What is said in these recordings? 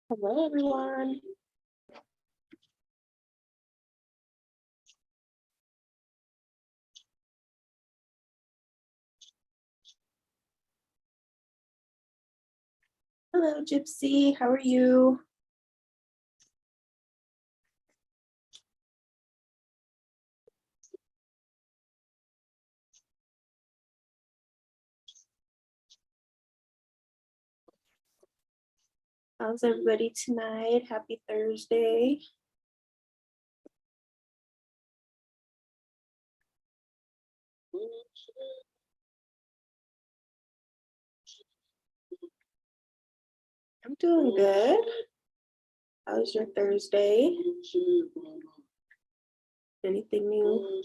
Hello, everyone. Hello, Gypsy. How are you? How's everybody tonight? Happy Thursday. I'm doing good. How's your Thursday? Anything new?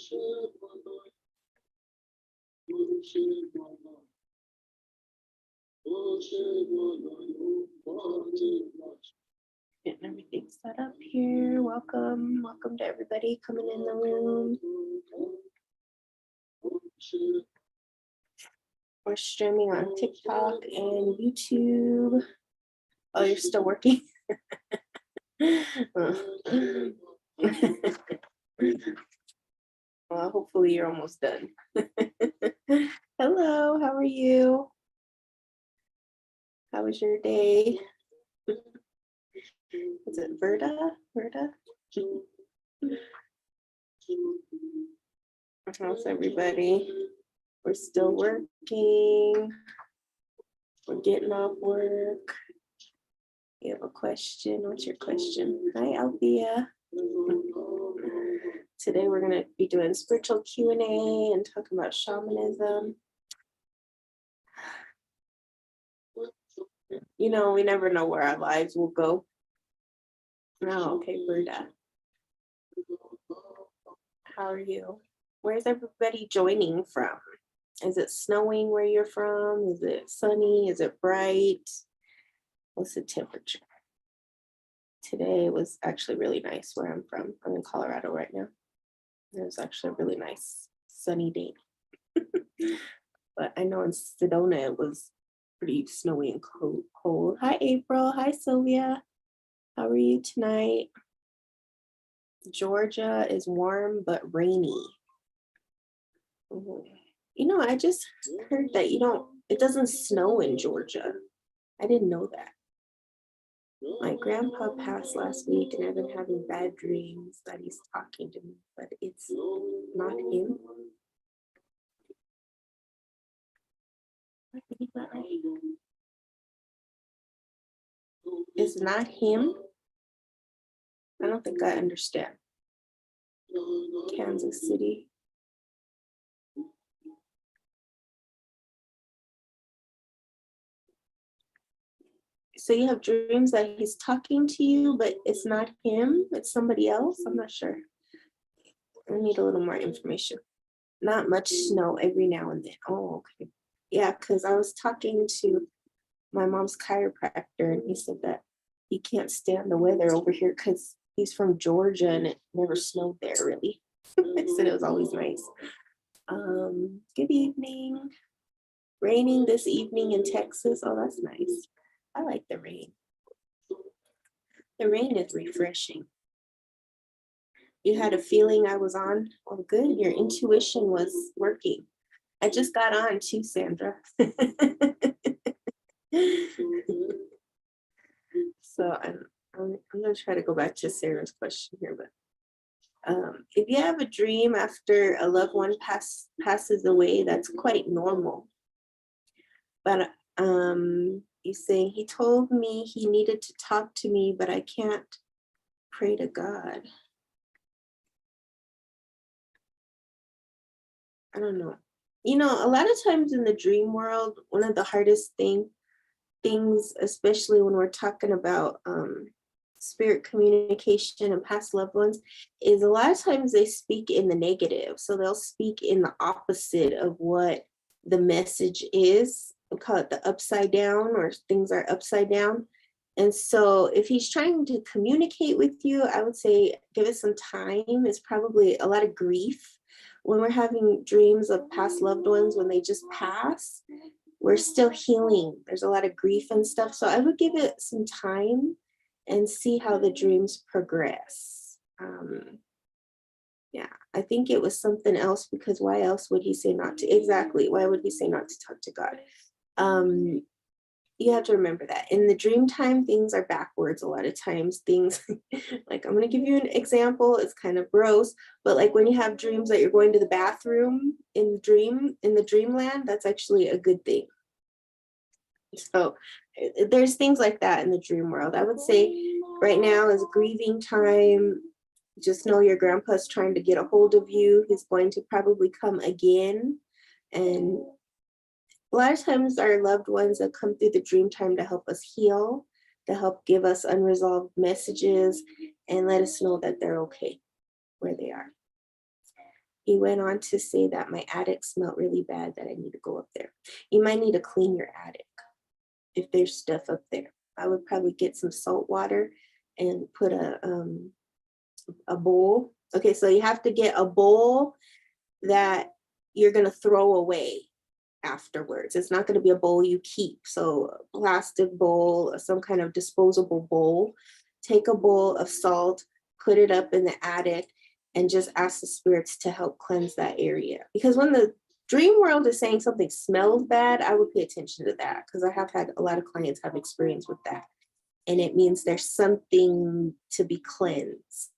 Getting everything set up here. Welcome. Welcome to everybody coming in the room. We're streaming on TikTok and YouTube. Oh, you're still working? Well, hopefully you're almost done. Hello, how are you? How was your day? Is it Verda? How's everybody? We're still working. We're getting off work. You have a question? What's your question? Hi, Althea. Today we're going to be doing spiritual Q&A and talking about shamanism. You know, we never know where our lives will go. Oh, okay, Verda. How are you? Where's everybody joining from? Is it snowing where you're from? Is it sunny? Is it bright? What's the temperature? Today was actually really nice where I'm from. I'm in Colorado right now. It was actually a really nice sunny day. But I know in Sedona it was pretty snowy and cold. Hi, April. Hi, Sylvia. How are you tonight? Georgia is warm but rainy. You know, I just heard that it doesn't snow in Georgia. I didn't know that. My grandpa passed last week and I've been having bad dreams that he's talking to me, but it's not him. It's not him. I don't think I understand. Kansas City. So you have dreams that he's talking to you, but it's not him, it's somebody else? I'm not sure. I need a little more information. Not much snow every now and then. Oh, okay. Yeah, because I was talking to my mom's chiropractor and he said that he can't stand the weather over here because he's from Georgia and it never snowed there really. I said it was always nice. Good evening. Raining this evening in Texas. Oh, that's nice. I like the rain. The rain is refreshing. You had a feeling I was on? Oh, good. Your intuition was working. I just got on too, Sandra. So I'm going to try to go back to Sarah's question here, but if you have a dream after a loved one passes away, that's quite normal. But he's saying he told me he needed to talk to me, but I can't pray to God. I don't know. You know, a lot of times in the dream world, one of the hardest things, especially when we're talking about spirit communication and past loved ones, is a lot of times they speak in the negative. So they'll speak in the opposite of what the message is. We call it the upside down, or things are upside down. And so if he's trying to communicate with you, I would say give it some time. It's probably a lot of grief. When we're having dreams of past loved ones, when they just pass, we're still healing. There's a lot of grief and stuff. So I would give it some time and see how the dreams progress. Yeah, I think it was something else, because why else would he say not to? Exactly. Why would he say not to talk to God? You have to remember that in the dream time, things are backwards a lot of times. Things like, I'm going to give you an example. It's kind of gross, but like when you have dreams that you're going to the bathroom in the dreamland, that's actually a good thing. So there's things like that in the dream world. I would say right now is grieving time. Just know your grandpa's trying to get a hold of you. He's going to probably come again. And a lot of times our loved ones that come through the dream time to help us heal, to help give us unresolved messages and let us know that they're okay where they are. He went on to say that my attic smelled really bad, that I need to go up there. You might need to clean your attic if there's stuff up there. I would probably get some salt water and put a bowl. Okay, so you have to get a bowl that you're going to throw away afterwards. It's not going to be a bowl you keep. So a plastic bowl, some kind of disposable bowl. Take a bowl of salt, put it up in the attic, and just ask the spirits to help cleanse that area. Because when the dream world is saying something smells bad, I would pay attention to that, because I have had a lot of clients have experience with that. And it means there's something to be cleansed.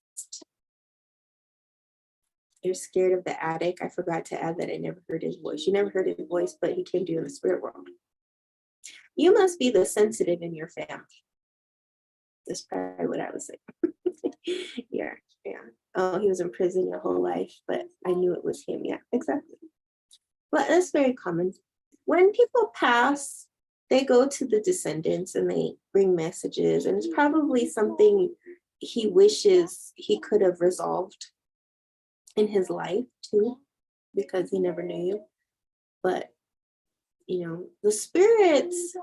You're scared of the attic. I forgot to add that I never heard his voice. You never heard his voice, but he came to you in the spirit world. You must be the sensitive in your family. That's probably what I would say. Yeah. Oh, he was in prison your whole life, but I knew it was him. Yeah, exactly. But that's very common. When people pass, they go to the descendants and they bring messages, and it's probably something he wishes he could have resolved in his life too, because he never knew you. But the spirits,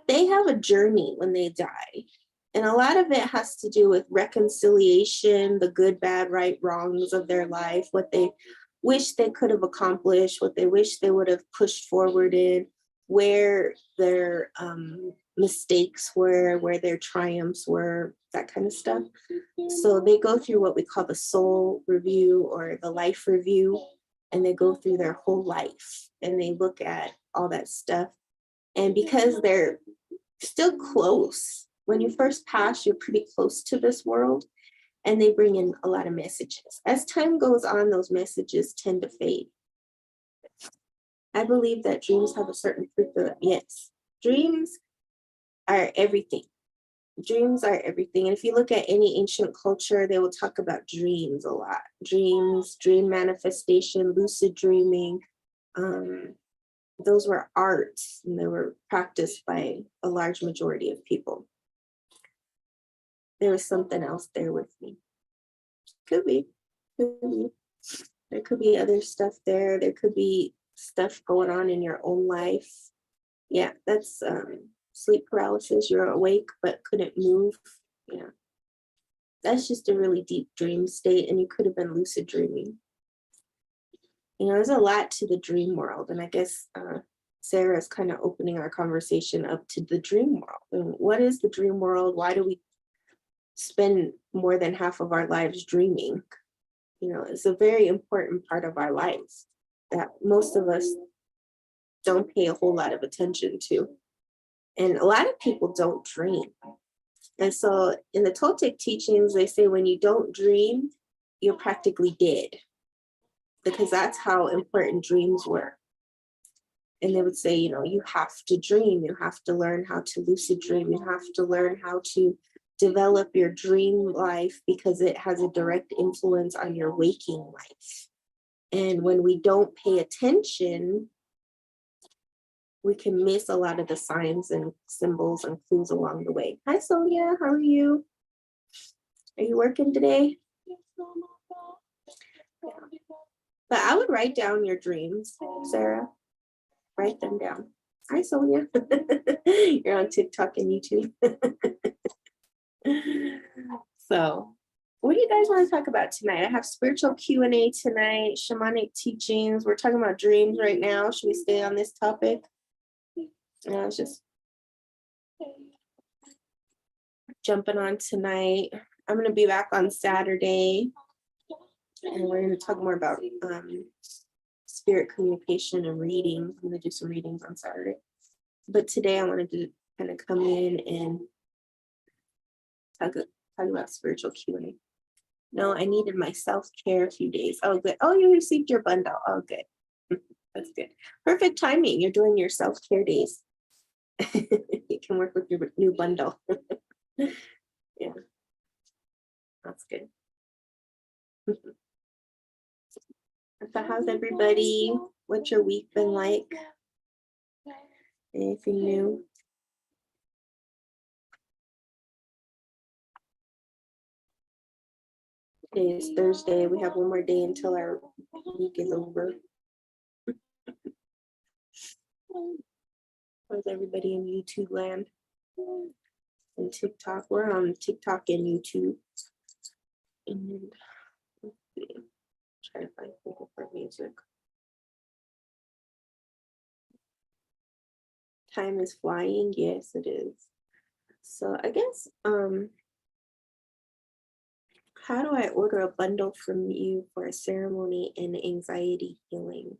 they have a journey when they die, and a lot of it has to do with reconciliation, the good, bad, right, wrongs of their life, what they wish they could have accomplished, what they wish they would have pushed forward in, where their mistakes were, where their triumphs were, that kind of stuff. So they go through what we call the soul review or the life review, and they go through their whole life and they look at all that stuff. And because they're still close, when you first pass, you're pretty close to this world, and they bring in a lot of messages. As time goes on, those messages tend to fade. I believe that dreams have a certain frequency. Yes, dreams are everything. Dreams are everything. And if you look at any ancient culture, they will talk about dreams a lot. Dreams, dream manifestation, lucid dreaming. Those were arts, and they were practiced by a large majority of people. There was something else there with me. Could be. There could be other stuff there. There could be stuff going on in your own life. Yeah, that's sleep paralysis. You're awake but couldn't move. Yeah, that's just a really deep dream state, and you could have been lucid dreaming. There's a lot to the dream world, and I guess Sarah is kind of opening our conversation up to the dream world. And what is the dream world? Why do we spend more than half of our lives dreaming? It's a very important part of our lives that most of us don't pay a whole lot of attention to. And a lot of people don't dream. And so in the Toltec teachings, they say when you don't dream, you're practically dead, because that's how important dreams were. And they would say, you have to dream. You have to learn how to lucid dream. You have to learn how to develop your dream life, because it has a direct influence on your waking life. And when we don't pay attention, we can miss a lot of the signs and symbols and clues along the way. Hi, Sonia. How are you? Are you working today? Yeah. But I would write down your dreams, Sarah. Write them down. Hi, Sonia. You're on TikTok and YouTube. So what do you guys want to talk about tonight? I have spiritual Q&A tonight, shamanic teachings. We're talking about dreams right now. Should we stay on this topic? It's just jumping on tonight. I'm going to be back on Saturday, and we're going to talk more about spirit communication and readings. I'm going to do some readings on Saturday. But today I wanted to kind of come in and talk about spiritual Q&A. No, I needed my self-care a few days. Oh, good. Oh, you received your bundle. Oh, good. That's good. Perfect timing. You're doing your self-care days. You can work with your new bundle. Yeah, that's good. So how's everybody? What's your week been like? Anything new? Today is Thursday. We have one more day until our week is over. How's everybody in YouTube land? And TikTok. We're on TikTok and YouTube. And let's see. Try to find people for music. Time is flying. Yes, it is. So I guess how do I order a bundle from you for a ceremony and anxiety healing?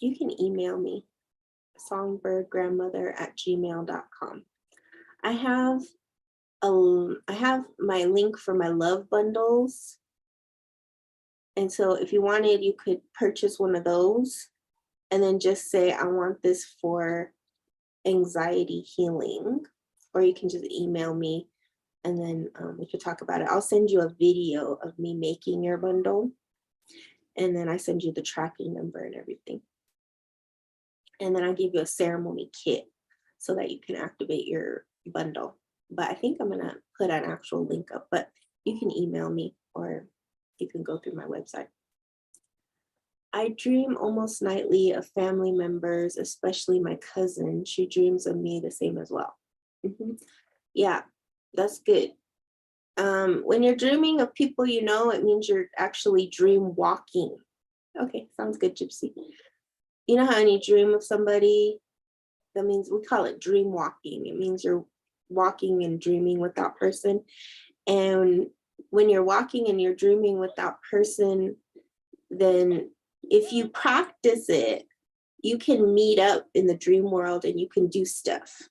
You can email me, SongBirdGrandMother@gmail.com. I have my link for my love bundles. And so if you wanted, you could purchase one of those and then just say, I want this for anxiety healing, or you can just email me and then we could talk about it. I'll send you a video of me making your bundle, and then I send you the tracking number and everything. And then I give you a ceremony kit so that you can activate your bundle. But I think I'm gonna put an actual link up, but you can email me or you can go through my website. I dream almost nightly of family members, especially my cousin. She dreams of me the same as well. Yeah, that's good. When you're dreaming of people you know, it means you're actually dream walking. Okay, sounds good, Gypsy. You know how when you dream of somebody, that means we call it dream walking. It means you're walking and dreaming with that person. And when you're walking and you're dreaming with that person, then if you practice it, you can meet up in the dream world and you can do stuff.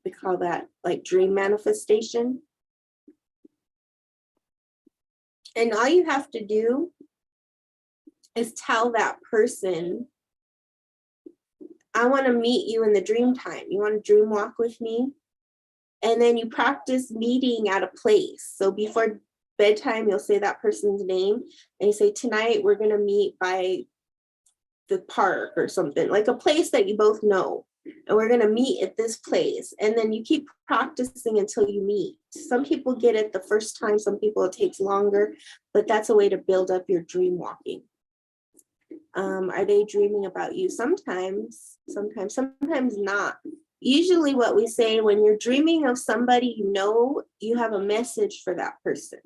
We call that like dream manifestation. And all you have to do is tell that person, I want to meet you in the dream time. You want to dream walk with me? And then you practice meeting at a place. So before bedtime, you'll say that person's name and you say, tonight we're going to meet by the park or something, like a place that you both know. And we're going to meet at this place. And then you keep practicing until you meet. Some people get it the first time, some people it takes longer, but that's a way to build up your dream walking. Are they dreaming about you? Sometimes not. Usually what we say when you're dreaming of somebody you know, you have a message for that person.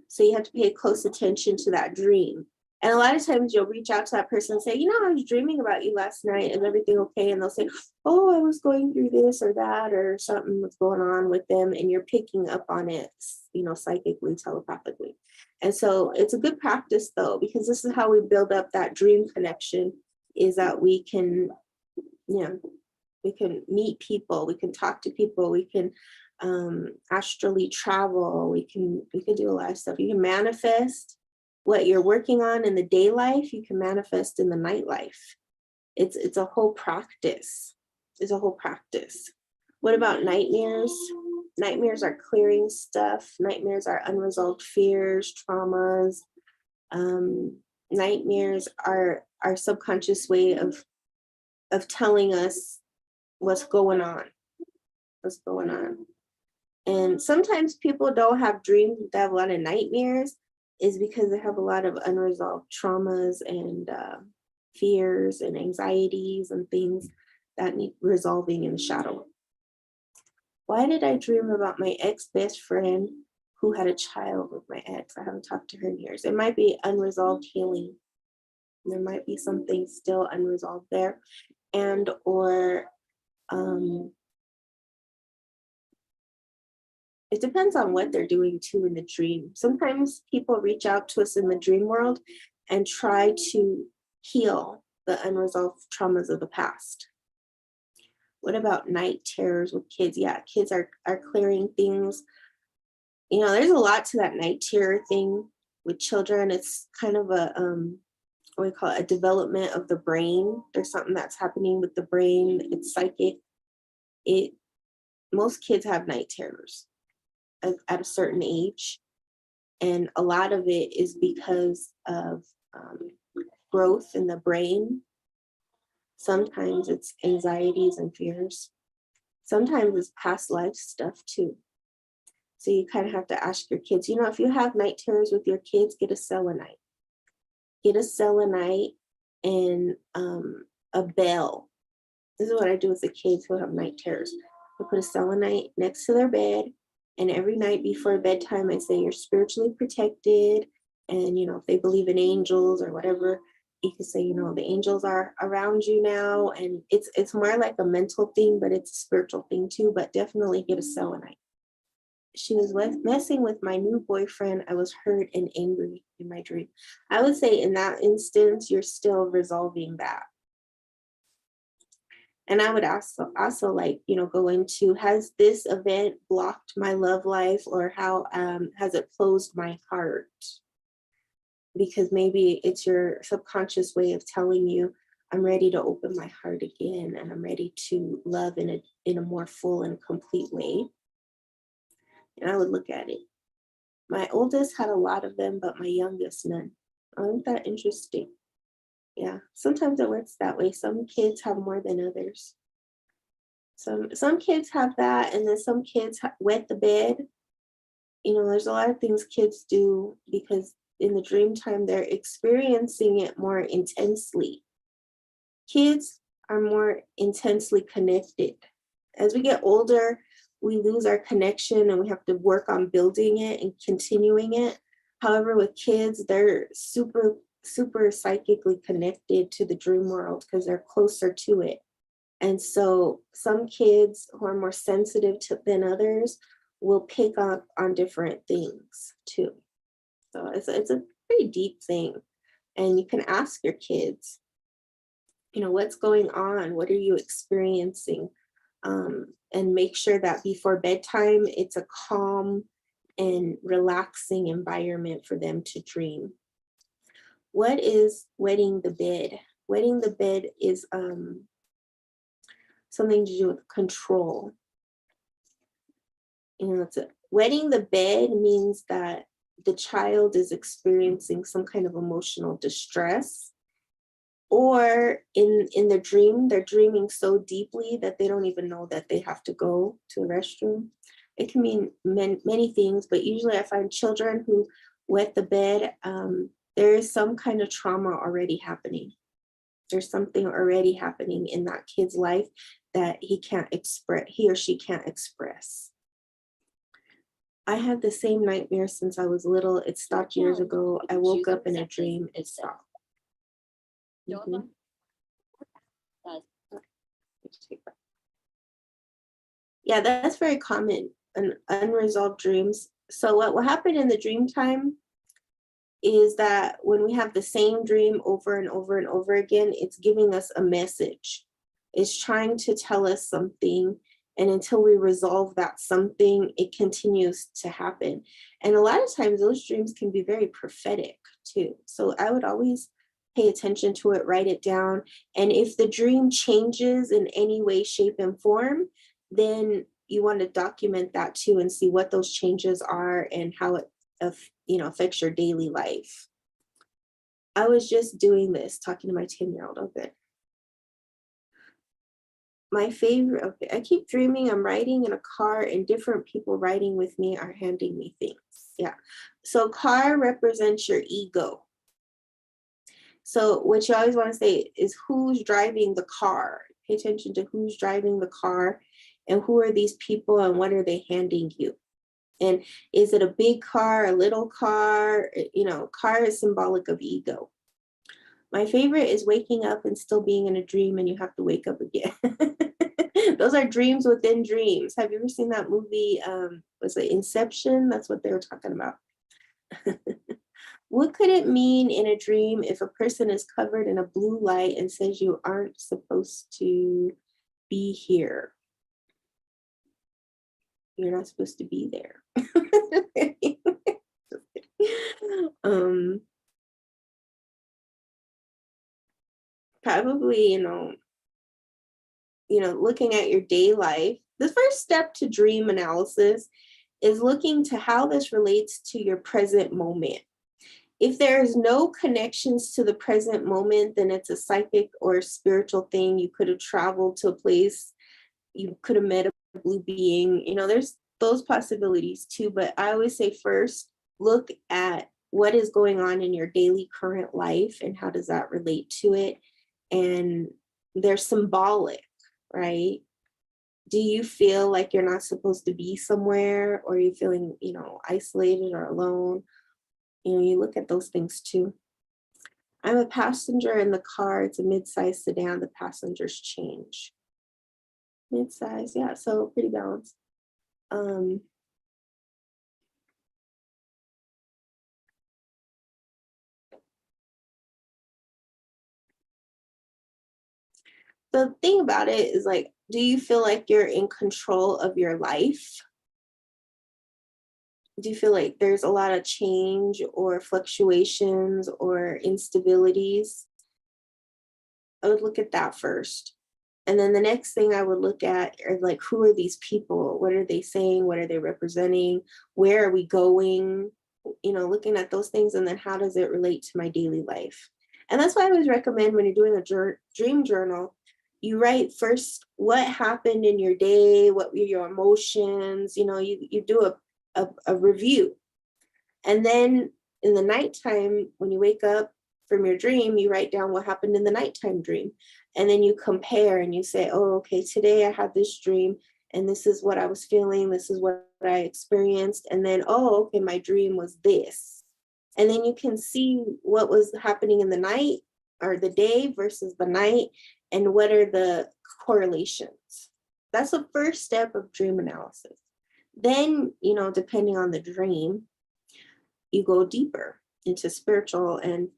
So you have to pay close attention to that dream. And a lot of times you'll reach out to that person and say, you know, I was dreaming about you last night. Is everything okay? And they'll say, oh, I was going through this or that, or something was going on with them. And you're picking up on it, you know, psychically, telepathically. And so it's a good practice though, because this is how we build up that dream connection, is that we can, you know, we can meet people, we can talk to people, we can astrally travel, we can do a lot of stuff. You can manifest what you're working on in the day life, you can manifest in the night life. It's a whole practice. It's a whole practice. What about nightmares? Nightmares are clearing stuff. Nightmares are unresolved fears, traumas. Nightmares are our subconscious way of telling us what's going on. What's going on. And sometimes people don't have dreams, they have a lot of nightmares, is because they have a lot of unresolved traumas and fears and anxieties and things that need resolving in the shadow. Why did I dream about my ex-best friend who had a child with my ex? I haven't talked to her in years. It might be unresolved healing. There might be something still unresolved there, and or it depends on what they're doing too in the dream. Sometimes people reach out to us in the dream world and try to heal the unresolved traumas of the past. What about night terrors with kids? Yeah, kids are clearing things. You know, there's a lot to that night terror thing with children. It's kind of a what we call it, a development of the brain. There's something that's happening with the brain. It's psychic. Most kids have night terrors at a certain age, and a lot of it is because of growth in the brain. Sometimes it's anxieties and fears. Sometimes it's past life stuff too. So you kind of have to ask your kids, you know, if you have night terrors with your kids, get a selenite. Get a selenite and a bell. This is what I do with the kids who have night terrors. I put a selenite next to their bed, and every night before bedtime, I say, you're spiritually protected. And, you know, if they believe in angels or whatever, you can say, you know, the angels are around you now. And it's more like a mental thing, but it's a spiritual thing too. But definitely get a selenite. She was messing with my new boyfriend. I was hurt and angry in my dream. I would say in that instance, you're still resolving that. And I would also like, you know, go into, has this event blocked my love life, or how has it closed my heart? Because maybe it's your subconscious way of telling you, I'm ready to open my heart again, and I'm ready to love in a more full and complete way. And I would look at it. My oldest had a lot of them, but my youngest, none. Isn't that interesting? Yeah, sometimes it works that way. Some kids have more than others. Some kids have that, and then some kids wet the bed. You know, there's a lot of things kids do because in the dream time, they're experiencing it more intensely. Kids are more intensely connected. As we get older, we lose our connection and we have to work on building it and continuing it. However, with kids, they're super psychically connected to the dream world because they're closer to it. And so some kids who are more sensitive than others will pick up on different things too. So it's a pretty deep thing. And you can ask your kids, you know, what's going on? What are you experiencing? And make sure that before bedtime, it's a calm and relaxing environment for them to dream. What is wetting the bed? Wetting the bed is something to do with control. You know, wetting the bed means that the child is experiencing some kind of emotional distress, or in the dream, they're dreaming so deeply that they don't even know that they have to go to the restroom. It can mean many things, but usually I find children who wet the bed, there is some kind of trauma already happening. There's something already happening in that kid's life that he or she can't express. I had the same nightmare since I was little. It stopped years ago. I woke up in a dream. It stopped. Mhm. Yeah, that's very common, unresolved dreams. So what will happen in the dream time is that when we have the same dream over and over and over again, it's giving us a message. It's trying to tell us something. And until we resolve that something, it continues to happen. And a lot of times those dreams can be very prophetic too. So I would always pay attention to it, write it down. And if the dream changes in any way, shape, and form, then you want to document that too and see what those changes are and how it affects your daily life. I was just doing this, talking to my 10-year-old. Okay. My favorite, okay, I keep dreaming I'm riding in a car and different people riding with me are handing me things. Yeah. So car represents your ego. So what you always want to say is who's driving the car. Pay attention to who's driving the car and who are these people and what are they handing you. And is it a big car, a little car? You know, car is symbolic of ego. My favorite is waking up and still being in a dream and you have to wake up again. Those are dreams within dreams. Have you ever seen that movie? Was it Inception? That's what they were talking about. What could it mean in a dream if a person is covered in a blue light and says you aren't supposed to be here? You're not supposed to be there. Probably, looking at your day life. The first step to dream analysis is looking to how this relates to your present moment. If there is no connections to the present moment, then it's a psychic or spiritual thing. You could have traveled to a place, you could have met a blue being, there's those possibilities too. But I always say first, look at what is going on in your daily current life and how does that relate to it. And they're symbolic, right? Do you feel like you're not supposed to be somewhere, or are you feeling, isolated or alone? You look at those things too. I'm a passenger in the car. It's a mid-size sedan. The passengers change. Mid-size, yeah, so pretty balanced. The thing about it is, like, do you feel like you're in control of your life? Do you feel like there's a lot of change or fluctuations or instabilities? I would look at that first. And then the next thing I would look at are, like, who are these people? What are they saying? What are they representing? Where are we going? Looking at those things, and then how does it relate to my daily life? And that's why I always recommend, when you're doing a dream journal, you write first what happened in your day, what were your emotions, you do a review. And then in the nighttime, when you wake up from your dream, you write down what happened in the nighttime dream. And then you compare and you say, oh, okay, today I had this dream and this is what I was feeling. This is what I experienced. And then, oh, okay, my dream was this. And then you can see what was happening in the night or the day versus the night, and what are the correlations. That's the first step of dream analysis. Then, depending on the dream, you go deeper into spiritual and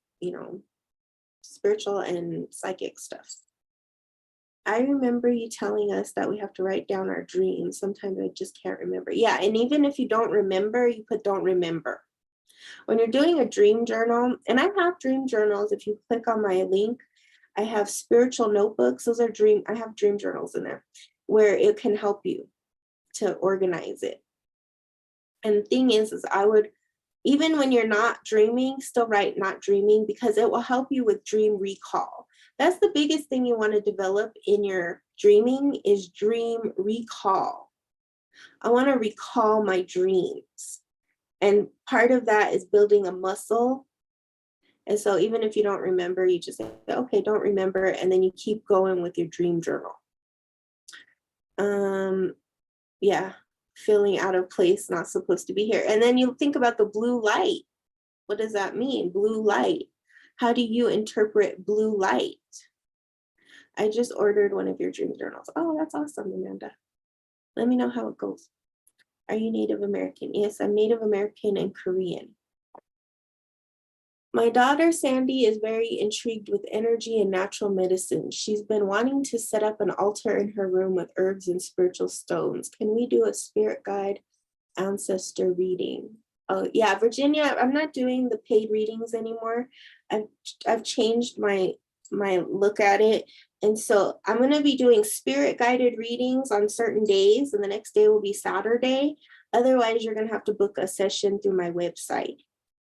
psychic stuff. I remember you telling us that we have to write down our dreams. Sometimes I just can't remember. Yeah, and even if you don't remember, you put don't remember. When you're doing a dream journal, and I have dream journals, if you click on my link, I have spiritual notebooks. I have dream journals in there where it can help you to organize it. And the thing is I would, even when you're not dreaming, still write not dreaming, because it will help you with dream recall. That's the biggest thing you want to develop in your dreaming, is dream recall. I want to recall my dreams. And part of that is building a muscle. And so even if you don't remember, you just say, okay, don't remember. And then you keep going with your dream journal. Yeah, feeling out of place, not supposed to be here. And then you think about the blue light. What does that mean? Blue light. How do you interpret blue light? I just ordered one of your dream journals. Oh, that's awesome, Amanda. Let me know how it goes. Are you Native American? Yes, I'm Native American and Korean. My daughter, Sandy, is very intrigued with energy and natural medicine. She's been wanting to set up an altar in her room with herbs and spiritual stones. Can we do a spirit guide ancestor reading? Oh, yeah, Virginia, I'm not doing the paid readings anymore. I've changed my look at it. And so I'm going to be doing spirit guided readings on certain days, and the next day will be Saturday. Otherwise, you're going to have to book a session through my website.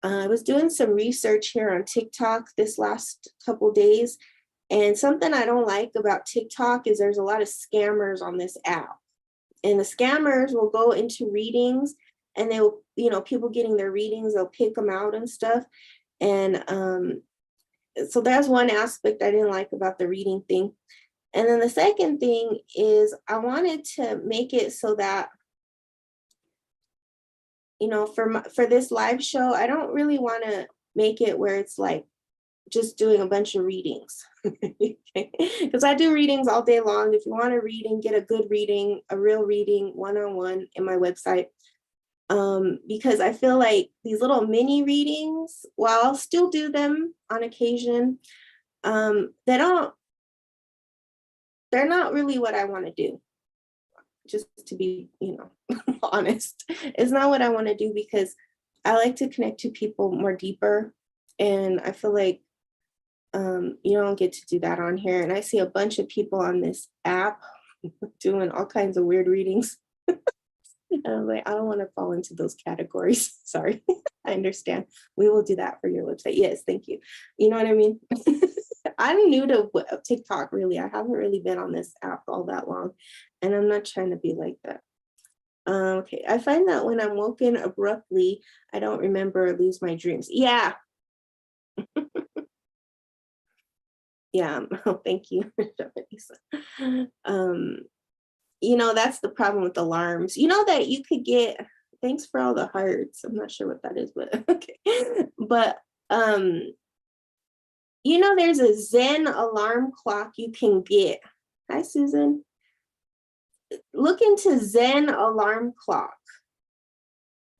I was doing some research here on TikTok this last couple days, and something I don't like about TikTok is there's a lot of scammers on this app. And the scammers will go into readings, and they will, people getting their readings, they'll pick them out and stuff. And so that's one aspect I didn't like about the reading thing. And then the second thing is I wanted to make it so that, for this live show, I don't really want to make it where it's like just doing a bunch of readings. Because I do readings all day long. If you want a reading, get a good reading, a real reading, one-on-one in my website. Because I feel like these little mini readings, while I'll still do them on occasion, they're not really what I want to do. Just to be, honest, it's not what I want to do, because I like to connect to people more deeper. And I feel like you don't get to do that on here. And I see a bunch of people on this app doing all kinds of weird readings. And I'm like, I don't want to fall into those categories. Sorry. I understand. We will do that for your website. Yes, thank you. You know what I mean? I'm new to TikTok, really. I haven't really been on this app all that long. And I'm not trying to be like that. Okay, I find that when I'm woken abruptly, I don't remember or lose my dreams. Yeah. Yeah. Oh, thank you. That's the problem with alarms. You know that you could get, thanks for all the hearts. I'm not sure what that is, but okay. But there's a Zen alarm clock you can get. Hi, Susan. Look into Zen alarm clock.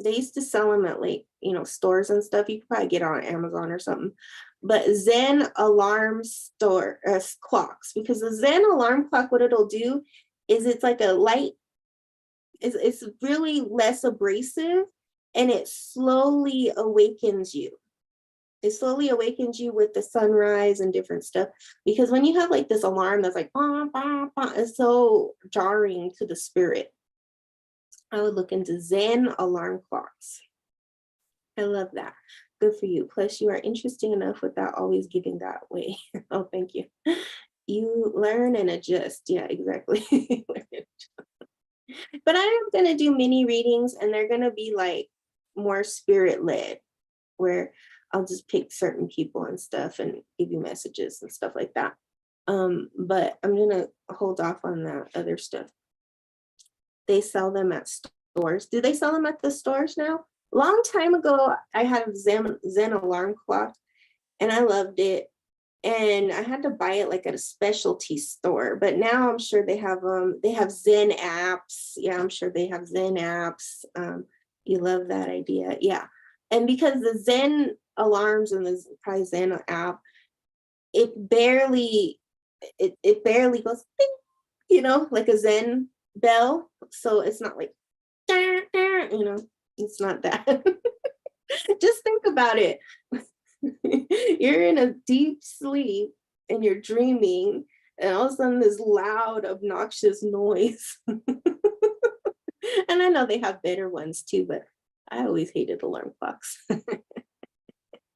They used to sell them at stores and stuff. You could probably get it on Amazon or something. But Zen alarm store clocks, because the Zen alarm clock, what it'll do is it's like a light. It's really less abrasive, and it slowly awakens you. It slowly awakens you with the sunrise and different stuff. Because when you have like this alarm that's like, bah, bah, bah, it's so jarring to the spirit. I would look into Zen alarm clocks. I love that. Good for you. Plus, you are interesting enough without always giving that way. Oh, thank you. You learn and adjust. Yeah, exactly. But I am going to do mini readings, and they're going to be like more spirit led, where I'll just pick certain people and stuff and give you messages and stuff like that. But I'm going to hold off on that other stuff. They sell them at stores. Do they sell them at the stores now? Long time ago, I had a Zen alarm clock, and I loved it. And I had to buy it like at a specialty store. But now I'm sure they have Zen apps. Yeah, I'm sure they have Zen apps. You love that idea. Yeah. And because the Zen alarms and the probably Zen app, it barely goes ding, like a Zen bell. So it's not like, it's not that. Just think about it. You're in a deep sleep and you're dreaming, and all of a sudden this loud, obnoxious noise. And I know they have better ones too, but I always hated alarm clocks.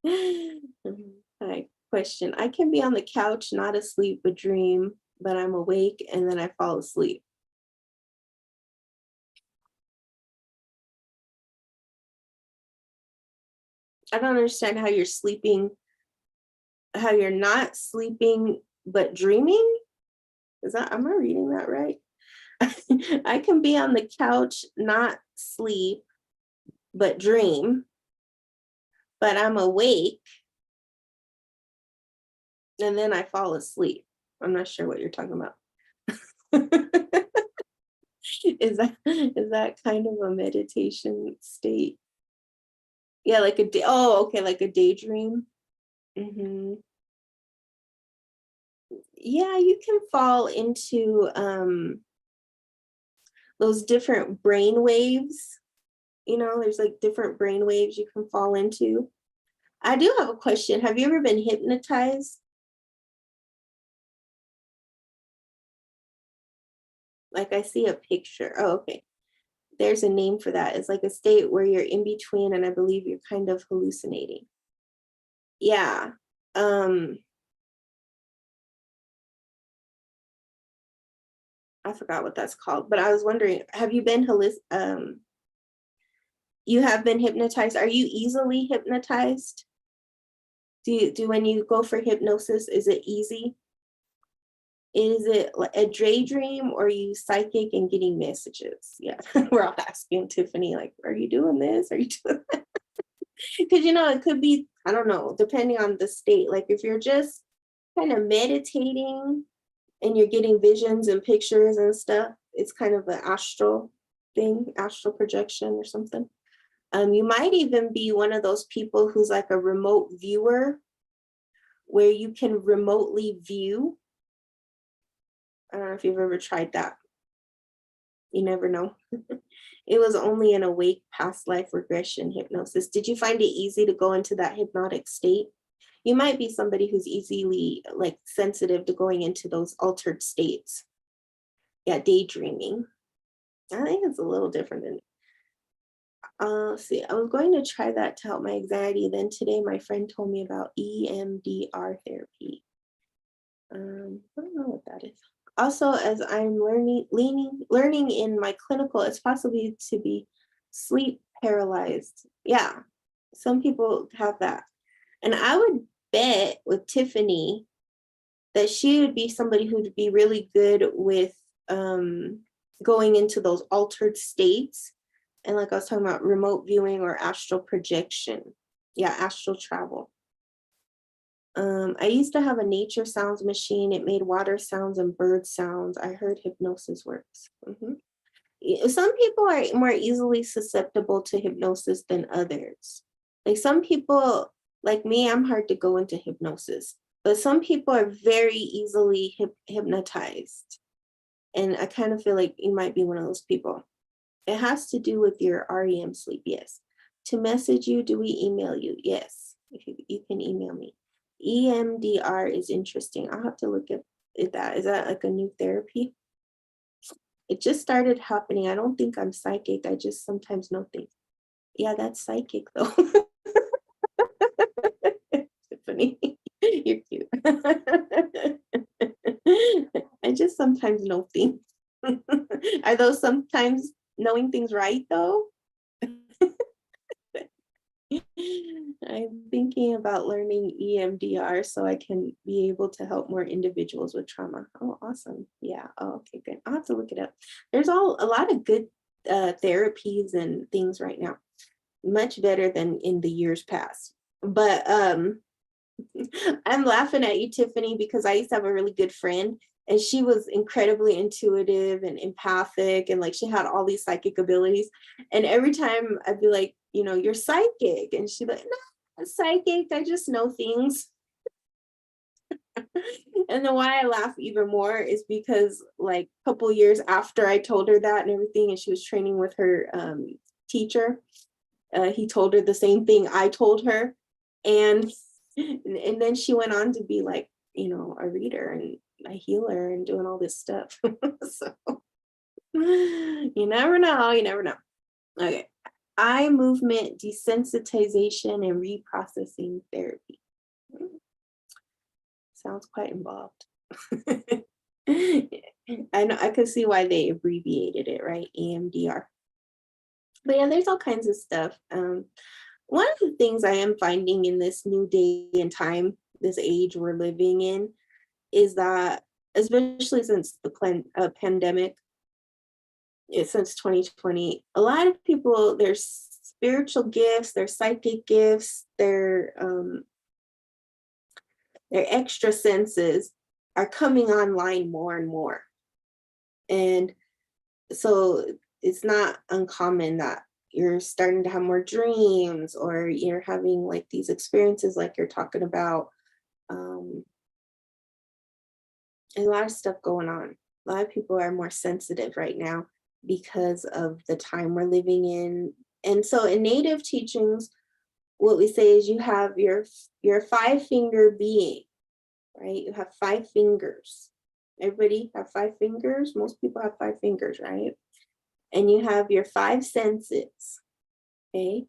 Hi, question. I can be on the couch, not asleep, but dream, but I'm awake and then I fall asleep. I don't understand how you're sleeping, how you're not sleeping, but dreaming. Am I reading that right? I can be on the couch, not sleep, but dream, but I'm awake and then I fall asleep. I'm not sure what you're talking about. Is that kind of a meditation state? Yeah, like like a daydream. Mm-hmm. Yeah, you can fall into those different brain waves. There's like different brain waves you can fall into. I do have a question. Have you ever been hypnotized? Like, I see a picture. Oh, okay. There's a name for that. It's like a state where you're in between, and I believe you're kind of hallucinating. Yeah. I forgot what that's called, but I was wondering, have you been you have been hypnotized? Are you easily hypnotized? Do when you go for hypnosis, is it easy? Is it like a daydream, or are you psychic and getting messages? Yeah, we're all asking Tiffany, like, are you doing this? Are you doing that? Because it could be I don't know, depending on the state. Like if you're just kind of meditating and you're getting visions and pictures and stuff, it's kind of an astral thing, astral projection or something. You might even be one of those people who's like a remote viewer where you can remotely view. I don't know if you've ever tried that. You never know. It was only an awake past life regression hypnosis. Did you find it easy to go into that hypnotic state? You might be somebody who's easily like sensitive to going into those altered states. Yeah, daydreaming. I think it's a little different than see, I was going to try that to help my anxiety. Then today my friend told me about EMDR therapy. I don't know what that is. Also, as I'm learning in my clinical, it's possibly to be sleep paralyzed. Yeah, some people have that. And I would bet with Tiffany that she would be somebody who'd be really good with going into those altered states. And like I was talking about remote viewing or astral projection. Yeah, astral travel. I used to have a nature sounds machine. It made water sounds and bird sounds. I heard hypnosis works. Some people are more easily susceptible to hypnosis than others. Like some people, like me, I'm hard to go into hypnosis, but some people are very easily hypnotized. And I kind of feel like you might be one of those people. It has to do with your REM sleep, yes. To message you, do we email you? Yes, if you can email me. EMDR is interesting. I'll have to look at that. Is that like a new therapy? It just started happening. I don't think I'm psychic. I just sometimes know things. Yeah, that's psychic though. Tiffany, you're cute. I just sometimes know things. Are those sometimes knowing things right though? I'm thinking about learning EMDR so I can be able to help more individuals with trauma. Oh, awesome. Yeah. Oh, okay, good. I'll have to look it up. There's a lot of good therapies and things right now. Much better than in the years past. But I'm laughing at you, Tiffany, because I used to have a really good friend and she was incredibly intuitive and empathic and like she had all these psychic abilities. And every time I'd be like, you're psychic. And she'd be like, no, I'm psychic. I just know things. And then why I laugh even more is because like a couple years after I told her that and everything, and she was training with her teacher, he told her the same thing I told her. And then she went on to be like, a reader and a healer and doing all this stuff. So you never know. Okay. Eye movement desensitization and reprocessing therapy. Sounds quite involved. I know, I could see why they abbreviated it, right? EMDR. But yeah, there's all kinds of stuff. One of the things I am finding in this new day and time, this age we're living in, is that, especially since the pandemic, since 2020, a lot of people, their spiritual gifts, their psychic gifts, their extra senses are coming online more and more. And so it's not uncommon that you're starting to have more dreams or you're having like these experiences like you're talking about. A lot of stuff going on. A lot of people are more sensitive right now because of the time we're living in. And so in native teachings, what we say is you have your 5-finger being, right? You have 5 fingers. Everybody have 5 fingers? Most people have 5 fingers, right? And you have your 5 senses, okay?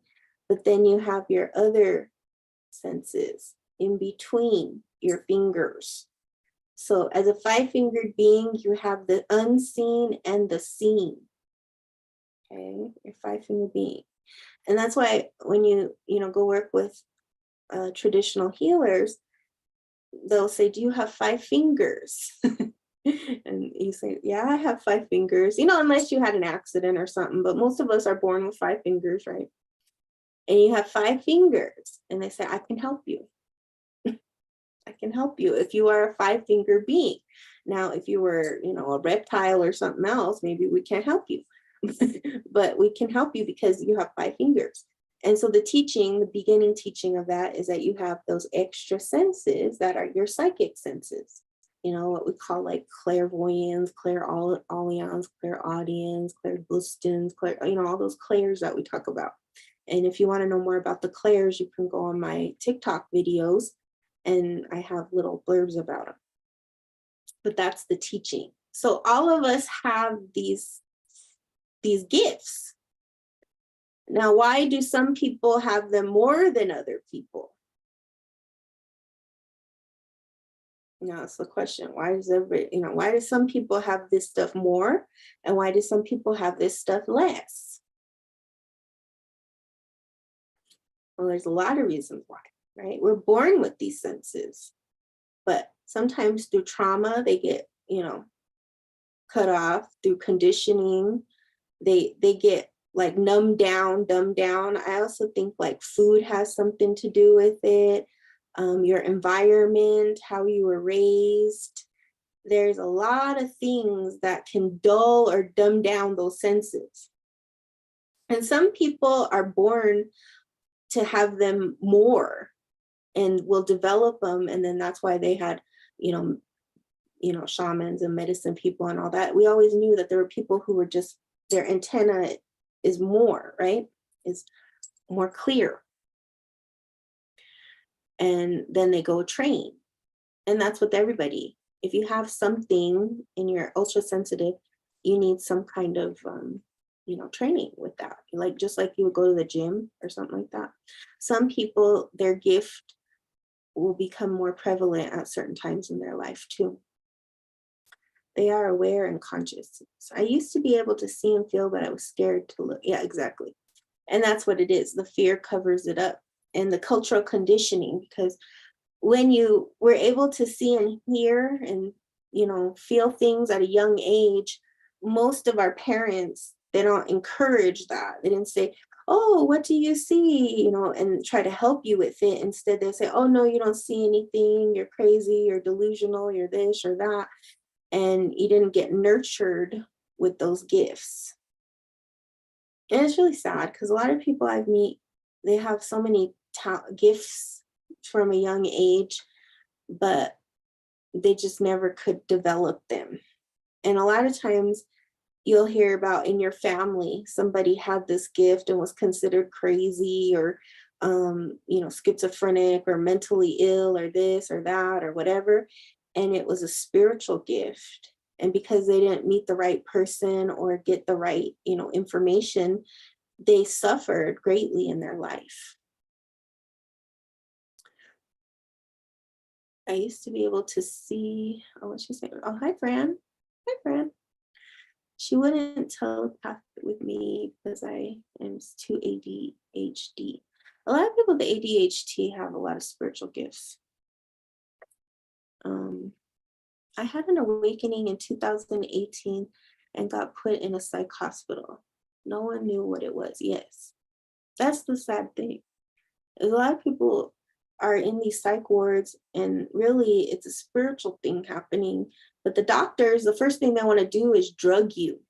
But then you have your other senses in between your fingers. So as a 5-fingered being, you have the unseen and the seen, okay? Your 5-fingered being. And that's why when you go work with traditional healers, they'll say, do you have 5 fingers? And you say, yeah, I have 5 fingers, unless you had an accident or something, but most of us are born with 5 fingers, right? and you have 5 fingers, and they say, I can help you. I can help you if you are a 5-finger being. Now, if you were, a reptile or something else, maybe we can't help you. But we can help you because you have 5 fingers. And so the beginning teaching of that is that you have those extra senses that are your psychic senses. What we call like clairvoyance, clairaudience, clairaudience, clairgustance, all those clairs that we talk about. And if you want to know more about the clairs, you can go on my TikTok videos, and I have little blurbs about them. But that's the teaching. So all of us have these gifts. Now, why do some people have them more than other people? That's the question. Why do some people have this stuff more, and why do some people have this stuff less? Well, there's a lot of reasons why, right? We're born with these senses, but sometimes through trauma, they get, cut off. Through conditioning, they get like dumbed down. I also think like food has something to do with it. Your environment, how you were raised. There's a lot of things that can dull or dumb down those senses. And some people are born to have them more and will develop them. And then that's why they had, shamans and medicine people and all that. We always knew that there were people who were just, their antenna is more, right? Is more clear. And then they go train. And that's with everybody. If you have something and you're ultra sensitive, you need some kind of, training with that. Just like you would go to the gym or something like that. Some people, their gift will become more prevalent at certain times in their life too. They are aware and conscious. So I used to be able to see and feel, but I was scared to look. Yeah, exactly. And that's what it is. The fear covers it up. And the cultural conditioning, because when you were able to see and hear and, feel things at a young age, most of our parents, they don't encourage that. They didn't say, oh, what do you see? And try to help you with it. Instead, they say, oh, no, you don't see anything. You're crazy. You're delusional. You're this or that. And you didn't get nurtured with those gifts. And it's really sad because a lot of people I've met, they have so many gifts from a young age, but they just never could develop them. And a lot of times you'll hear about in your family, somebody had this gift and was considered crazy or, schizophrenic or mentally ill or this or that or whatever. And it was a spiritual gift. And because they didn't meet the right person or get the right, information, they suffered greatly in their life. I used to be able to see, what's she saying? Oh, hi, Fran. Hi, Fran. She wouldn't telepath with me because I am too ADHD. A lot of people with ADHD have a lot of spiritual gifts. I had an awakening in 2018 and got put in a psych hospital. No one knew what it was. Yes, that's the sad thing. A lot of people are in these psych wards and really it's a spiritual thing happening. But the doctors, the first thing they want to do is drug you.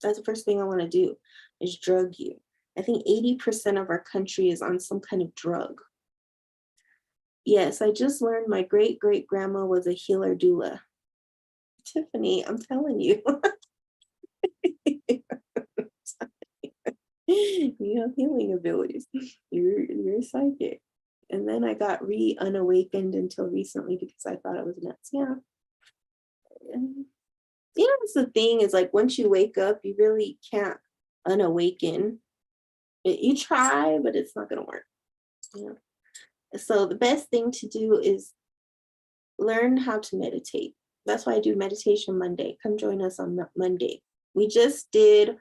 That's the first thing I want to do is drug you. I think 80% of our country is on some kind of drug. Yes, I just learned my great-great-grandma was a healer doula. Tiffany, I'm telling you. You have healing abilities. You're psychic. And then I got unawakened until recently because I thought I was nuts. Yeah. And, that's the thing is like once you wake up, you really can't unawaken. You try, but it's not going to work. Yeah. So the best thing to do is learn how to meditate. That's why I do meditation Monday. Come join us on Monday. We just did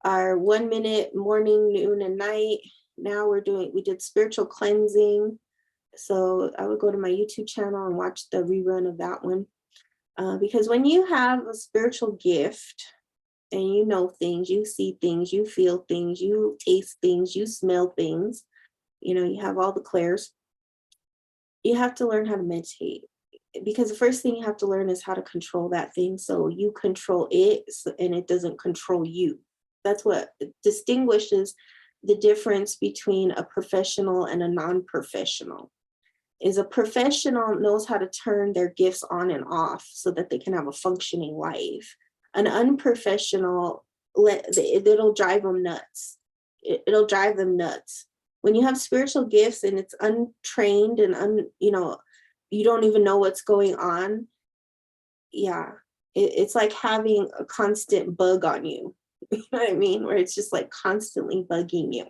our 1 minute morning, noon, and night. Now we did spiritual cleansing. So I would go to my YouTube channel and watch the rerun of that one. Because when you have a spiritual gift, and you know things, you see things, you feel things, you taste things, you smell things, you have all the clairs. You have to learn how to meditate, because the first thing you have to learn is how to control that thing so you control it and it doesn't control you. That's what distinguishes the difference between a professional and a non-professional. Is a professional knows how to turn their gifts on and off so that they can have a functioning life. An unprofessional, it'll drive them nuts. It'll drive them nuts. When you have spiritual gifts and it's untrained and you don't even know what's going on, yeah, it's like having a constant bug on you. You know what I mean? Where it's just like constantly bugging you.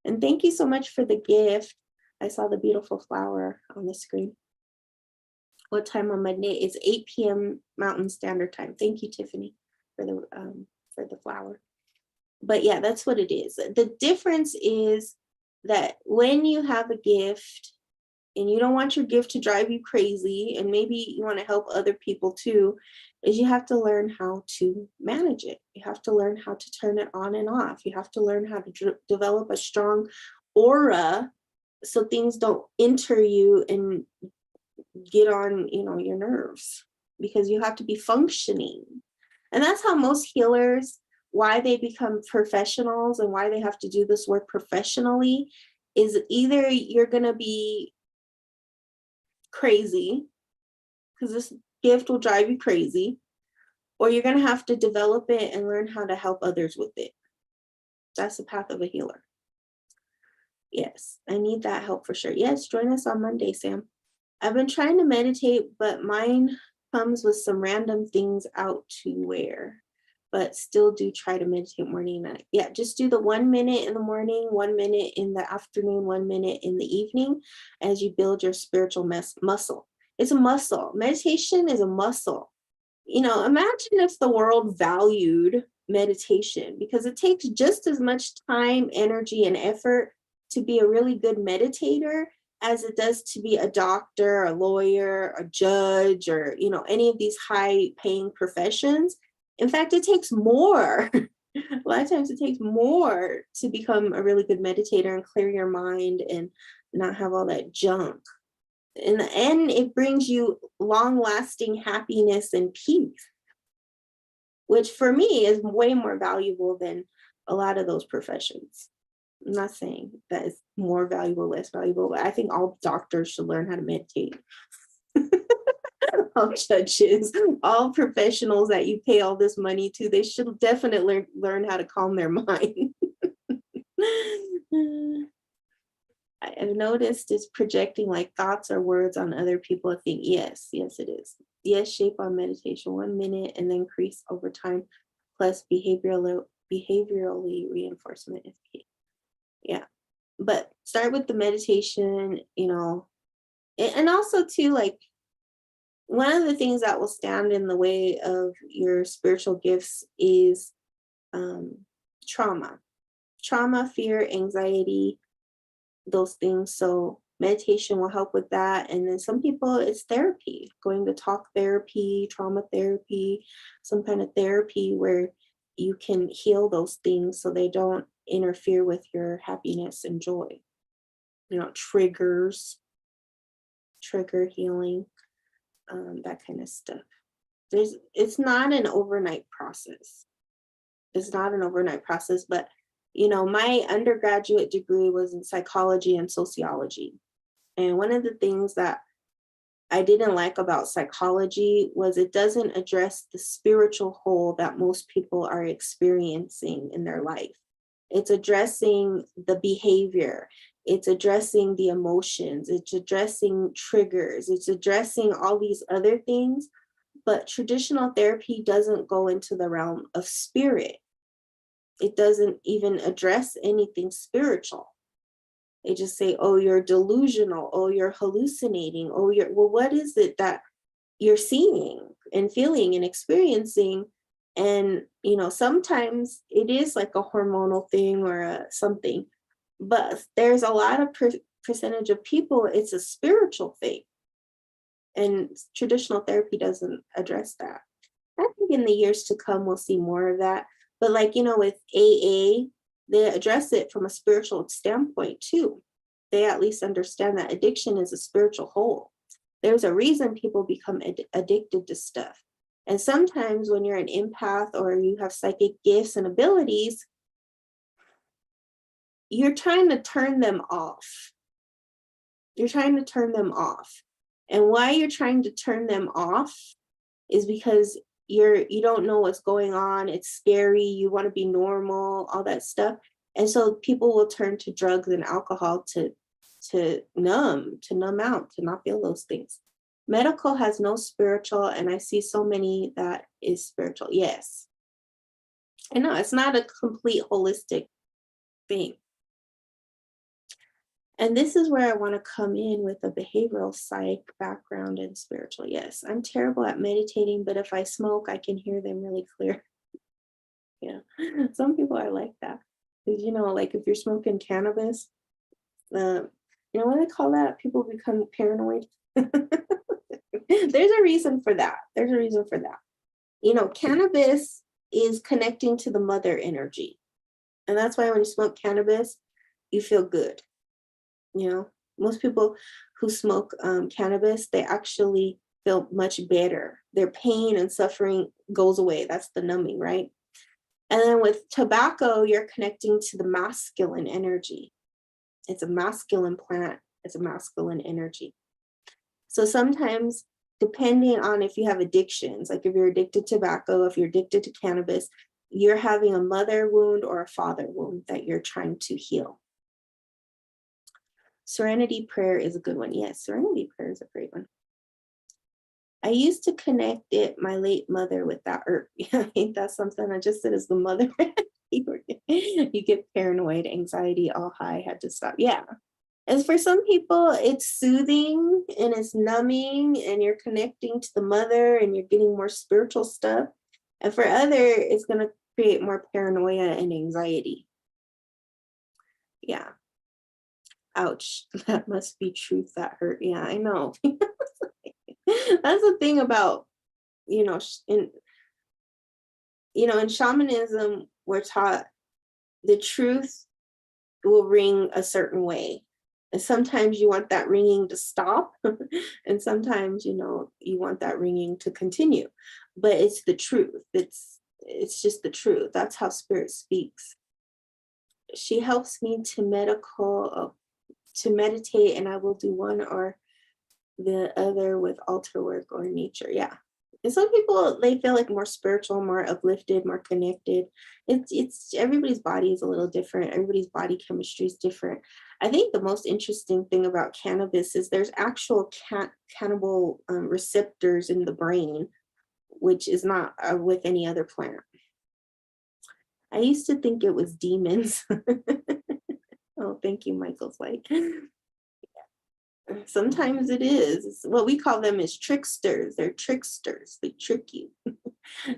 And thank you so much for the gift. I saw the beautiful flower on the screen. What time on Monday? It's 8 p.m. Mountain Standard Time. Thank you, Tiffany, for the flower. But yeah, that's what it is. The difference is that when you have a gift and you don't want your gift to drive you crazy, and maybe you want to help other people too, is you have to learn how to manage it. You have to learn how to turn it on and off. You have to learn how to develop a strong aura so things don't enter you and get on, your nerves, because you have to be functioning. And that's how most healers, why they become professionals and why they have to do this work professionally, is either you're going to be crazy because this gift will drive you crazy, or you're going to have to develop it and learn how to help others with it. That's the path of a healer. Yes, I need that help for sure. Yes, join us on Monday, Sam. I've been trying to meditate, but mine comes with some random things out to wear, but still do try to meditate morning and night. Yeah, just do the 1 minute in the morning, 1 minute in the afternoon, 1 minute in the evening as you build your spiritual muscle. It's a muscle. Meditation is a muscle. Imagine if the world valued meditation, because it takes just as much time, energy, and effort to be a really good meditator as it does to be a doctor, a lawyer, a judge, or, any of these high paying professions. In fact, it takes more. A lot of times it takes more to become a really good meditator and clear your mind and not have all that junk. In the end, it brings you long-lasting happiness and peace, which for me is way more valuable than a lot of those professions. I'm not saying that it's more valuable, less valuable, but I think all doctors should learn how to meditate. All judges, all professionals that you pay all this money to, they should definitely learn how to calm their mind. I've noticed is projecting like thoughts or words on other people. I think, yes, it is. Yes, shape on meditation, 1 minute and then increase over time, plus behaviorally reinforcement is key. Yeah, but start with the meditation, and also too, like, one of the things that will stand in the way of your spiritual gifts is trauma, fear, anxiety, those things. So meditation will help with that. And then some people, it's therapy, going to talk therapy, trauma therapy, some kind of therapy where you can heal those things so they don't interfere with your happiness and joy. Trigger healing, that kind of stuff. It's not an overnight process. But my undergraduate degree was in psychology and sociology. And one of the things that I didn't like about psychology was it doesn't address the spiritual hole that most people are experiencing in their life. It's addressing the behavior. It's addressing the emotions. It's addressing triggers. It's addressing all these other things. But traditional therapy doesn't go into the realm of spirit. It doesn't even address anything spiritual. They just say, oh, you're delusional. Oh, you're hallucinating. Oh, what is it that you're seeing and feeling and experiencing? And, sometimes it is like a hormonal thing or something, but there's a lot of percentage of people, it's a spiritual thing. And traditional therapy doesn't address that. think in the years to come, we'll see more of that. But like, with AA, they address it from a spiritual standpoint too. They at least understand that addiction is a spiritual hole. There's a reason people become addicted to stuff. And sometimes when you're an empath or you have psychic gifts and abilities, you're trying to turn them off. You're trying to turn them off. And why you're trying to turn them off is because you don't know what's going on. It's scary. You want to be normal, all that stuff. And so people will turn to drugs and alcohol to numb out, to not feel those things. Medical has no spiritual, and I see so many that is spiritual. Yes. I know it's not a complete holistic thing. And this is where I want to come in with a behavioral psych background and spiritual. Yes, I'm terrible at meditating, but if I smoke, I can hear them really clear. Yeah, some people are like that. Because, like if you're smoking cannabis, what do they call that? People become paranoid. There's a reason for that. Cannabis is connecting to the mother energy. And that's why when you smoke cannabis, you feel good. Most people who smoke cannabis, they actually feel much better. Their pain and suffering goes away. That's the numbing, right? And then with tobacco, you're connecting to the masculine energy. It's a masculine plant. It's a masculine energy. So sometimes, depending on if you have addictions, like if you're addicted to tobacco, if you're addicted to cannabis, you're having a mother wound or a father wound that you're trying to heal. Serenity prayer is a good one. Yes, serenity prayer is a great one. I used to connect my late mother with that herb. Ain't that something? I just said as the mother. You get paranoid, anxiety, all high, had to stop. Yeah. As for some people, it's soothing and it's numbing and you're connecting to the mother and you're getting more spiritual stuff. And for others, it's going to create more paranoia and anxiety. Yeah. Ouch, that must be truth that hurt. Yeah, I know. That's the thing about, in shamanism, we're taught the truth will ring a certain way. And sometimes you want that ringing to stop. And sometimes, you want that ringing to continue. But it's the truth. It's just the truth. That's how spirit speaks. She helps me to meditate, and I will do one or the other with altar work or nature. Yeah. And some people, they feel like more spiritual, more uplifted, more connected. It's everybody's body is a little different. Everybody's body chemistry is different. I think the most interesting thing about cannabis is there's actual cannibal receptors in the brain, which is not with any other plant. I used to think it was demons. Oh, thank you, Michael's like. Sometimes it is. What we call them is tricksters. They're tricksters. They trick you.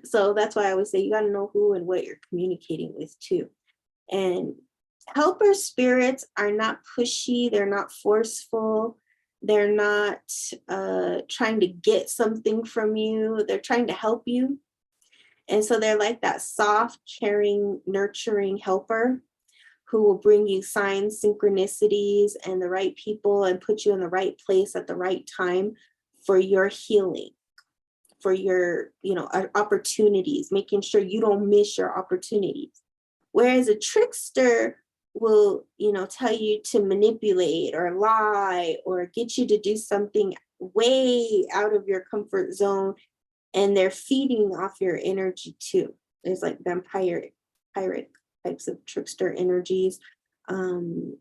So that's why I always say you got to know who and what you're communicating with too. And helper spirits are not pushy. They're not forceful. They're not trying to get something from you. They're trying to help you. And so they're like that soft, caring, nurturing helper who will bring you signs, synchronicities, and the right people and put you in the right place at the right time for your healing, for your, opportunities, making sure you don't miss your opportunities. Whereas a trickster will, tell you to manipulate or lie or get you to do something way out of your comfort zone, and they're feeding off your energy too. There's like vampiric types of trickster energies. And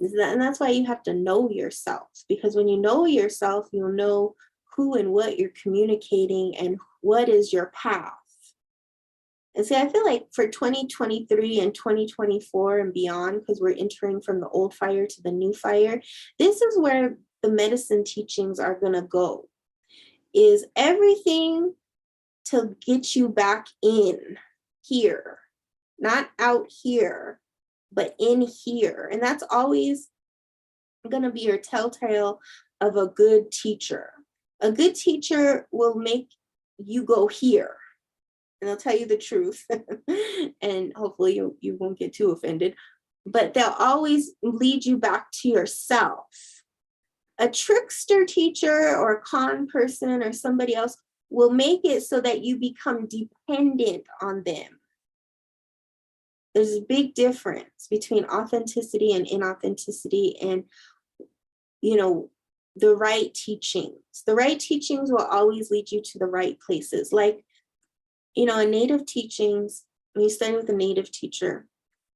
that's why you have to know yourself, because when you know yourself, you'll know who and what you're communicating and what is your path. And see, I feel like for 2023 and 2024 and beyond, because we're entering from the old fire to the new fire, this is where the medicine teachings are going to go, is everything to get you back in here. Not out here, but in here. And that's always going to be your telltale of a good teacher. A good teacher will make you go here. and they'll tell you the truth. And hopefully you won't get too offended, but they'll always lead you back to yourself. A trickster teacher or a con person or somebody else will make it so that you become dependent on them. There's a big difference between authenticity and inauthenticity, and, you know, the right teachings. The right teachings will always lead you to the right places. Like, you know, in native teachings, when you study with a native teacher,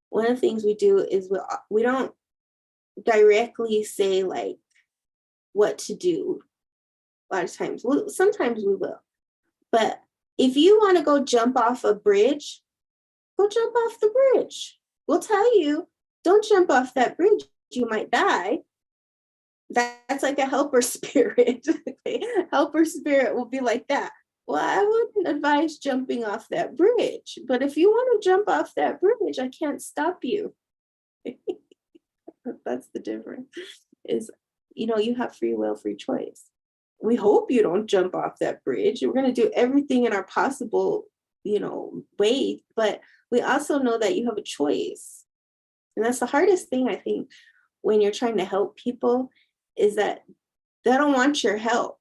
one of the things we do is we don't directly say like what to do. A lot of times, sometimes we will. But if you want to go jump off a bridge, go jump off the bridge. We'll tell you, don't jump off that bridge. You might die. That's like a helper spirit. Helper spirit will be like that. Well, I wouldn't advise jumping off that bridge. But if you want to jump off that bridge, I can't stop you. That's the difference. Is, you know, you have free will, free choice. We hope you don't jump off that bridge. We're going to do everything in our possible, you know, way, but we also know that you have a choice. And that's the hardest thing, I think, when you're trying to help people, is that they don't want your help.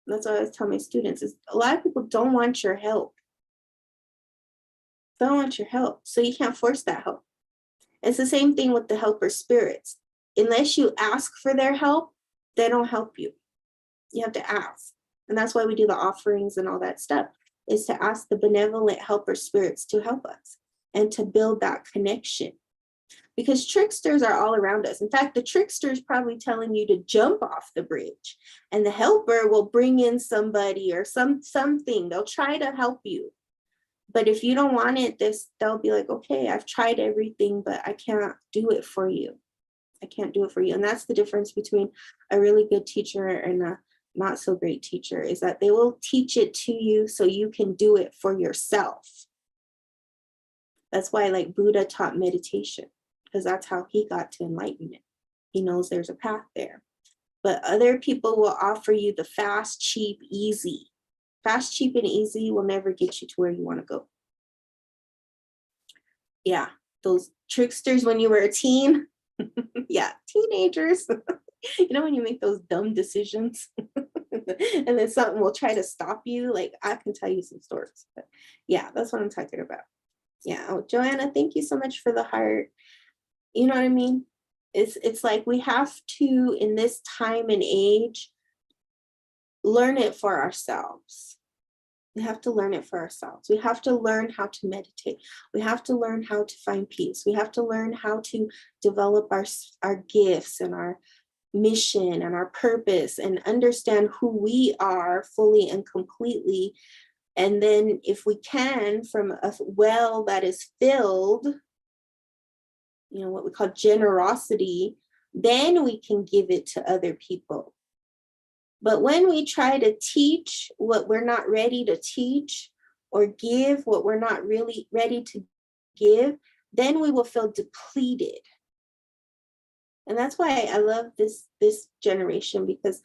That's what I always tell my students, is a lot of people don't want your help. They don't want your help. So you can't force that help. It's the same thing with the helper spirits. Unless you ask for their help, they don't help you. You have to ask. And that's why we do the offerings and all that stuff, is to ask the benevolent helper spirits to help us and to build that connection. Because tricksters are all around us. In fact, the trickster is probably telling you to jump off the bridge, and the helper will bring in somebody or something. They'll try to help you. But if you don't want it, they'll be like, okay, I've tried everything, but I can't do it for you. I can't do it for you. And that's the difference between a really good teacher and a not so great teacher, is that they will teach it to you so you can do it for yourself. That's why, like, Buddha taught meditation, because that's how he got to enlightenment. He knows there's a path there. But other people will offer you the fast, cheap, easy. Fast, cheap, and easy will never get you to where you want to go. Yeah, those tricksters when you were a teen. Yeah, teenagers. You know, when you make those dumb decisions and then something will try to stop you. Like, I can tell you some stories. But yeah, that's what I'm talking about. Yeah. Oh, Joanna, thank you so much for the heart. You know what I mean? It's like we have to, in this time and age, learn it for ourselves. We have to learn it for ourselves. We have to learn how to meditate. We have to learn how to find peace. We have to learn how to develop our gifts and our mission and our purpose, and understand who we are fully and completely. And then if we can, from a well that is filled, you know, what we call generosity, then we can give it to other people. But when we try to teach what we're not ready to teach, or give what we're not really ready to give, then we will feel depleted. And that's why I love this generation, because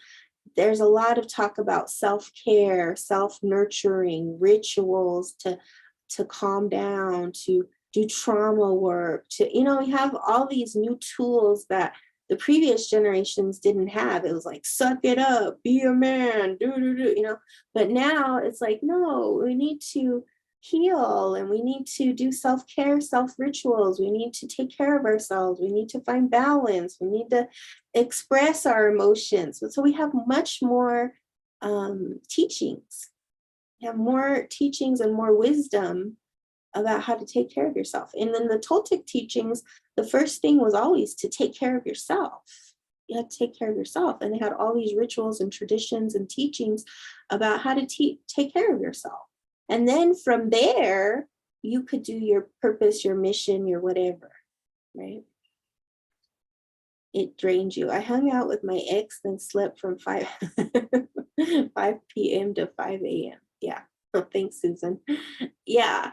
there's a lot of talk about self-care, self-nurturing, rituals to calm down, to do trauma work, to, you know, we have all these new tools that the previous generations didn't have. It was like, suck it up, be a man, you know. But now it's like, no, we need to heal, and we need to do self-care, self-rituals. We need to take care of ourselves. We need to find balance. We need to express our emotions. So we have much more teachings. We have more teachings and more wisdom about how to take care of yourself. And then the Toltec teachings, the first thing was always to take care of yourself. You had to take care of yourself. And they had all these rituals and traditions and teachings about how to take care of yourself. And then from there, you could do your purpose, your mission, your whatever, right? It drained you. I hung out with my ex, then slept from 5 p.m. to 5 a.m. Yeah. Oh, thanks, Susan. Yeah.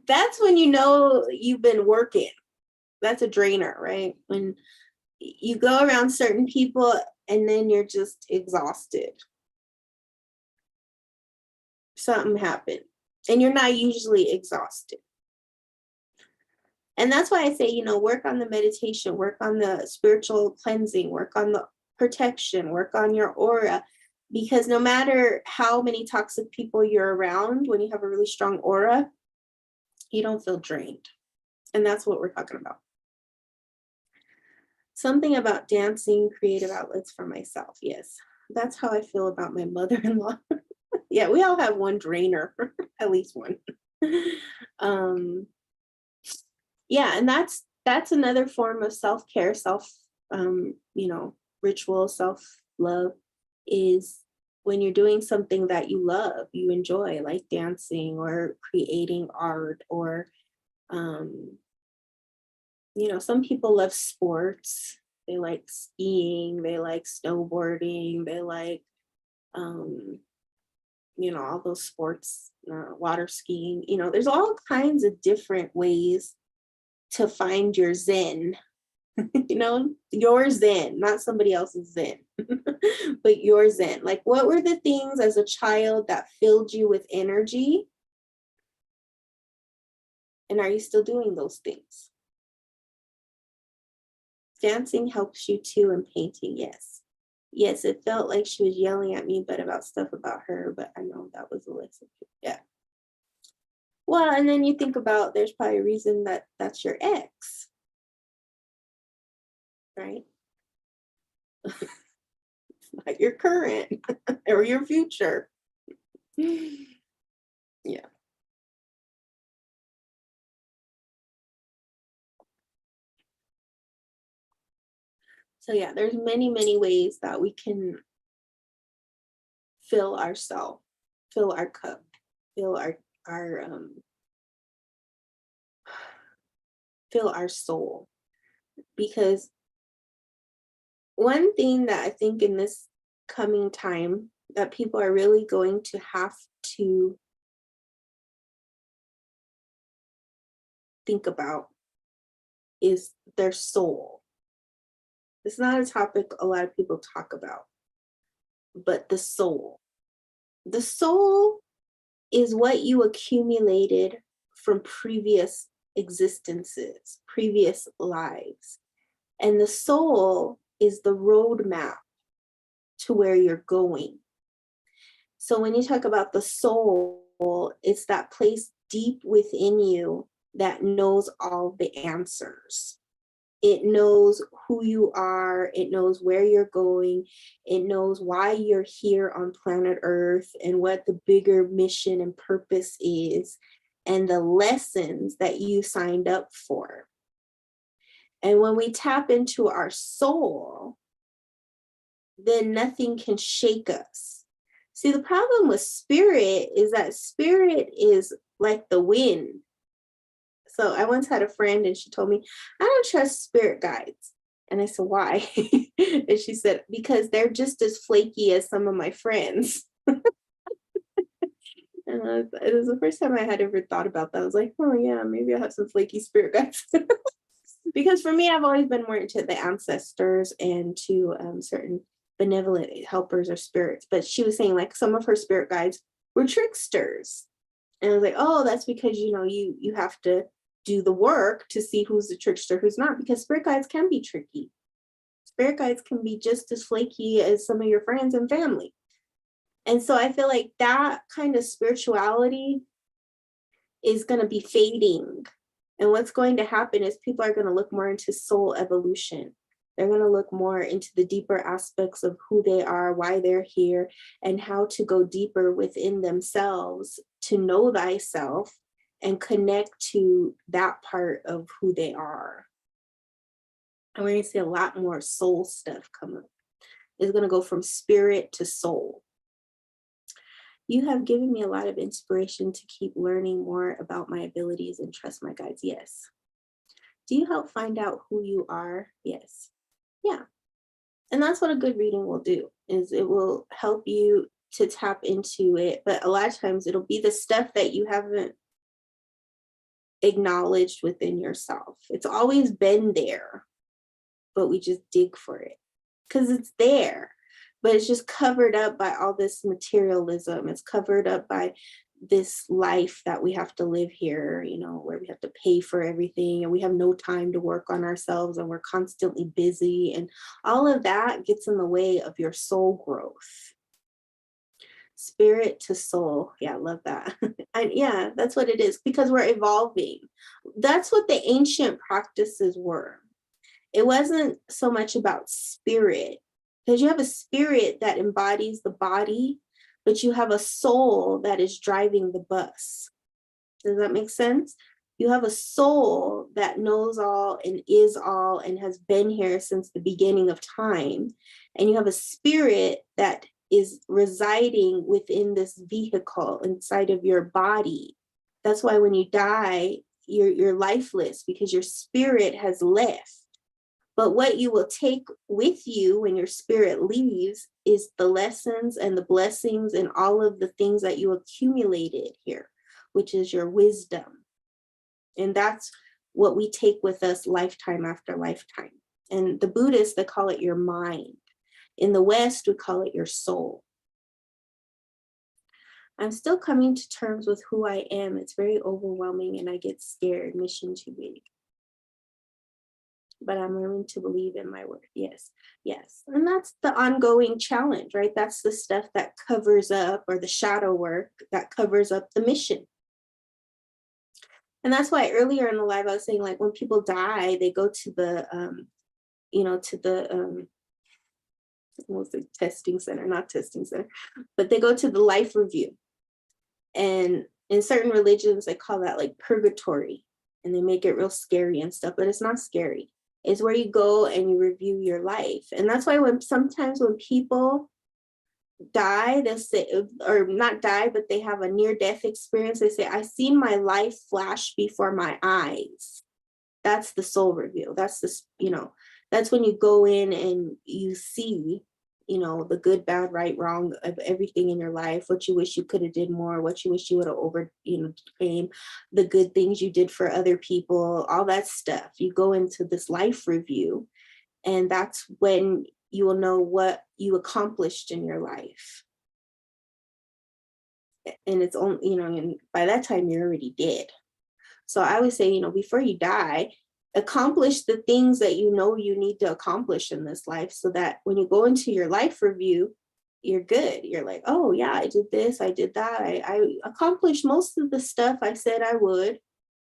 That's when you know you've been working. That's a drainer, right? When you go around certain people and then you're just exhausted. something happened. And you're not usually exhausted. And that's why I say, work on the meditation, work on the spiritual cleansing, work on the protection, work on your aura. Because no matter how many toxic people you're around, when you have a really strong aura, you don't feel drained. And that's what we're talking about. Something about dancing, creative outlets for myself. Yes, that's how I feel about my mother-in-law. Yeah, we all have one drainer, at least one. Yeah, and that's another form of self-care, ritual, self-love, is when you're doing something that you love, you enjoy, like dancing or creating art, or some people love sports. They like skiing, they like snowboarding, they like all those sports, water skiing. There's all kinds of different ways to find your zen. Your zen, not somebody else's zen, but your zen. Like, what were the things as a child that filled you with energy? And are you still doing those things? Dancing helps you too, and painting, yes. Yes, it felt like she was yelling at me, but about stuff about her, but I know that was Alyssa. Yeah. Well, and then you think about, there's probably a reason that that's your ex, right? Not your current or your future. Yeah. So yeah, there's many, many ways that we can fill ourself, fill our cup, fill our fill our soul. Because one thing that I think in this coming time that people are really going to have to think about is their soul. It's not a topic a lot of people talk about, but the soul. The soul is what you accumulated from previous existences, previous lives. And the soul is the roadmap to where you're going. So when you talk about the soul, it's that place deep within you that knows all the answers. It knows who you are. It knows where you're going. It knows why you're here on planet Earth and what the bigger mission and purpose is, and the lessons that you signed up for. And when we tap into our soul, then nothing can shake us. See, the problem with spirit is that spirit is like the wind. So I once had a friend and she told me, I don't trust spirit guides. And I said, why? And she said, because they're just as flaky as some of my friends. And it was the first time I had ever thought about that. I was like, oh yeah, maybe I have some flaky spirit guides. Because for me, I've always been more into the ancestors and to certain benevolent helpers or spirits. But she was saying like some of her spirit guides were tricksters. And I was like, oh, that's because, you have to do the work to see who's the trickster, who's not, because spirit guides can be tricky. Spirit guides can be just as flaky as some of your friends and family. And so I feel like that kind of spirituality is going to be fading. And what's going to happen is people are going to look more into soul evolution. They're going to look more into the deeper aspects of who they are, why they're here, and how to go deeper within themselves to know thyself and connect to that part of who they are. And we're going to see a lot more soul stuff come up. It's going to go from spirit to soul. You have given me a lot of inspiration to keep learning more about my abilities and trust my guides. Yes. Do you help find out who you are? Yes. Yeah. And that's what a good reading will do, is it will help you to tap into it. But a lot of times it'll be the stuff that you haven't acknowledged within yourself. It's always been there, but we just dig for it because it's there. but it's just covered up by all this materialism. It's covered up by this life that we have to live here, you know, where we have to pay for everything and we have no time to work on ourselves and we're constantly busy, and all of that gets in the way of your soul growth. Spirit to soul. Yeah, I love that. And yeah, that's what it is, because we're evolving. That's what the ancient practices were. It wasn't so much about spirit, because you have a spirit that embodies the body, but you have a soul that is driving the bus. Does that make sense? You have a soul that knows all and is all and has been here since the beginning of time. And you have a spirit that is residing within this vehicle inside of your body. That's why when you die, you're lifeless, because your spirit has left. But what you will take with you when your spirit leaves is the lessons and the blessings and all of the things that you accumulated here, which is your wisdom. And that's what we take with us lifetime after lifetime. And the Buddhists, they call it your mind. In the West, we call it your soul. I'm still coming to terms with who I am. It's very overwhelming and I get scared. Mission too big. But I'm learning to believe in my word. Yes, yes. And that's the ongoing challenge, right? That's the stuff that covers up, or the shadow work that covers up the mission. And that's why earlier in the live, I was saying, like, when people die, they go to the, almost a testing center, not testing center, but they go to the life review. And in certain religions, they call that like purgatory, and they make it real scary and stuff, but it's not scary. It's where you go and you review your life. And that's why sometimes when people die, they'll say, or not die, but they have a near-death experience, they say, I seen my life flash before my eyes. That's the soul review. That's this, that's when you go in and you see, the good, bad, right, wrong of everything in your life, what you wish you could have did more, what you wish you would have came, the good things you did for other people, all that stuff. You go into this life review, and that's when you will know what you accomplished in your life. And it's only, and by that time you're already dead. So I would say, before you die, accomplish the things that you need to accomplish in this life, so that when you go into your life review, you're good. You're like, oh yeah, I did this, I did that. I accomplished most of the stuff I said I would.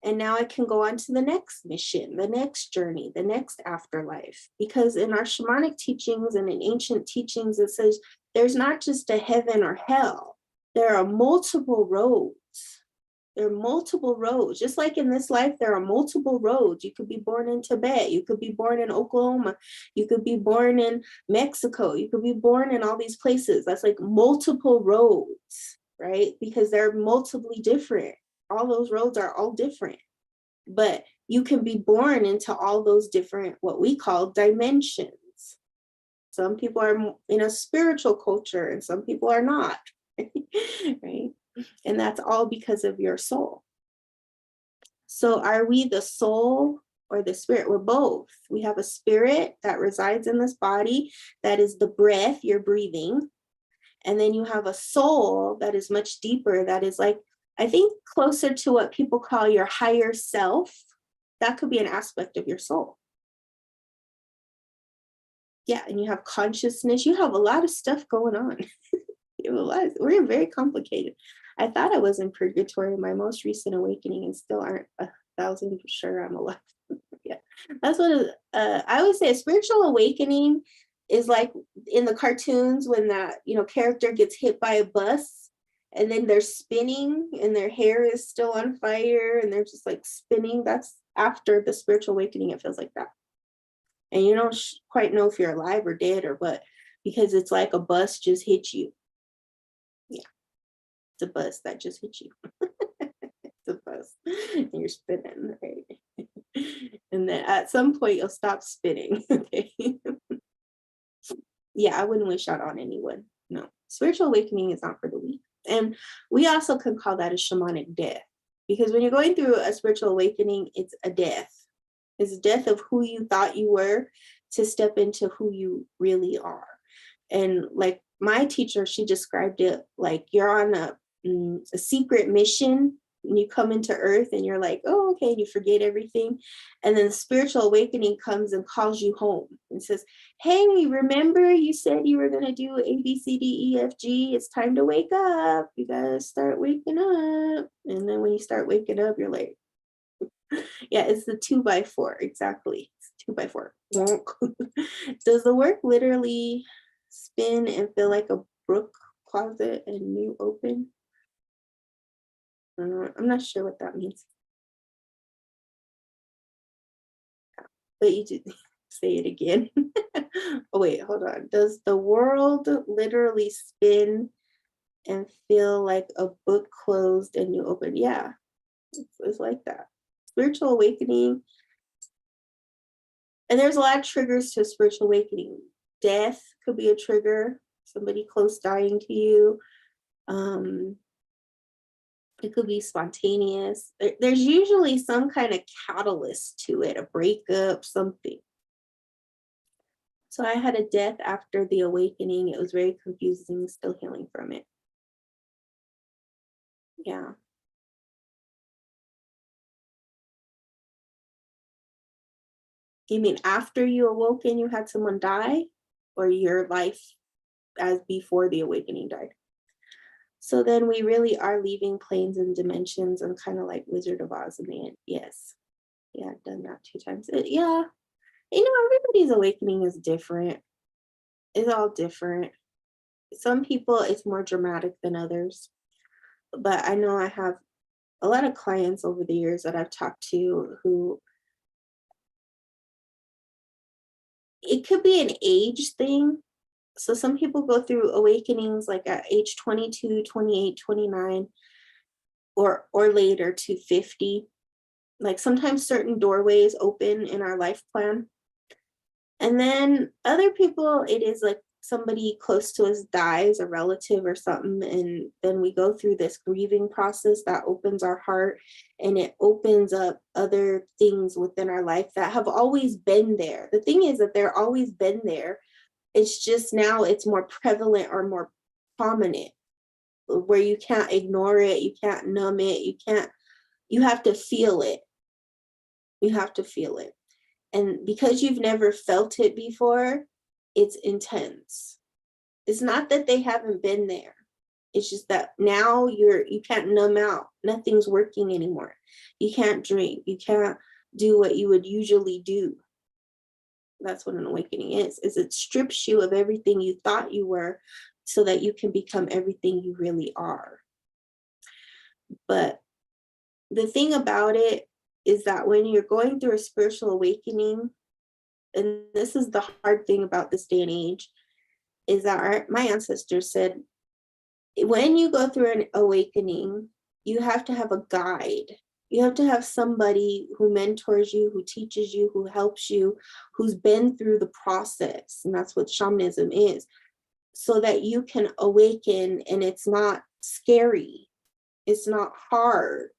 And now I can go on to the next mission, the next journey, the next afterlife. Because in our shamanic teachings and in ancient teachings, it says there's not just a heaven or hell. There are multiple roads. There are multiple roads. Just like in this life, there are multiple roads. You could be born in Tibet. You could be born in Oklahoma. You could be born in Mexico. You could be born in all these places. That's like multiple roads, right? Because they're multiply different. All those roads are all different. But you can be born into all those different, what we call dimensions. Some people are in a spiritual culture and some people are not, right? And that's all because of your soul. So are we the soul or the spirit? We're both. We have a spirit that resides in this body. That is the breath you're breathing. And then you have a soul that is much deeper. That is like, I think, closer to what people call your higher self. That could be an aspect of your soul. Yeah, and you have consciousness. You have a lot of stuff going on. You have a lot. We're very complicated. I thought I was in purgatory, my most recent awakening, and still aren't 1,000% sure I'm alive. Yeah, that's what I always say. A spiritual awakening is like in the cartoons when that character gets hit by a bus, and then they're spinning and their hair is still on fire and they're just like spinning. That's after the spiritual awakening. It feels like that. And you don't quite know if you're alive or dead or what, because it's like a bus just hit you. Yeah, it's a bus that just hit you. It's a bus and you're spinning, right? And then at some point you'll stop spinning. Okay. Yeah, I wouldn't wish that on anyone. No, spiritual awakening is not for the weak. And we also can call that a shamanic death, because when you're going through a spiritual awakening, it's a death. It's a death of who you thought you were to step into who you really are. And like my teacher, she described it like you're on a secret mission and you come into earth and you're like, oh, okay, and you forget everything. And then the spiritual awakening comes and calls you home and says, hey, remember you said you were going to do A, B, C, D, E, F, G. It's time to wake up. You got to start waking up. And then when you start waking up, you're like, yeah, it's the 2x4. Exactly. It's 2x4. Does the work literally spin and feel like a brook closet and you open? I'm not sure what that means, but you did say it again. Oh, wait, hold on. Does the world literally spin and feel like a book closed and you open? Yeah, it's like that. Spiritual awakening. And there's a lot of triggers to a spiritual awakening. Death could be a trigger, somebody close dying to you. It could be spontaneous. There's usually some kind of catalyst to it, a breakup, something. So I had a death after the awakening. It was very confusing, still healing from it. Yeah. You mean after you awoke and you had someone die, or your life as before the awakening died? So then we really are leaving planes and dimensions and kind of like Wizard of Oz in the end. Yes. Yeah, I've done that 2 times. Yeah. Everybody's awakening is different. It's all different. Some people, it's more dramatic than others. But I know I have a lot of clients over the years that I've talked to who it could be an age thing. So some people go through awakenings like at age 22, 28, 29, or later to 50. Like sometimes certain doorways open in our life plan. And then other people, it is like somebody close to us dies, a relative or something, and then we go through this grieving process that opens our heart and it opens up other things within our life that have always been there. The thing is that they're always been there. It's just now it's more prevalent or more prominent where you can't ignore it, you can't numb it, you have to feel it. You have to feel it. And because you've never felt it before, it's intense. It's not that they haven't been there. It's just that now you can't numb out. Nothing's working anymore. You can't drink. You can't do what you would usually do. That's what an awakening is it strips you of everything you thought you were so that you can become everything you really are. But the thing about it is that when you're going through a spiritual awakening, and this is the hard thing about this day and age, is that my ancestors said, when you go through an awakening, you have to have a guide. You have to have somebody who mentors you, who teaches you, who helps you, who's been through the process. And that's what shamanism is, so that you can awaken and it's not scary. It's not hard.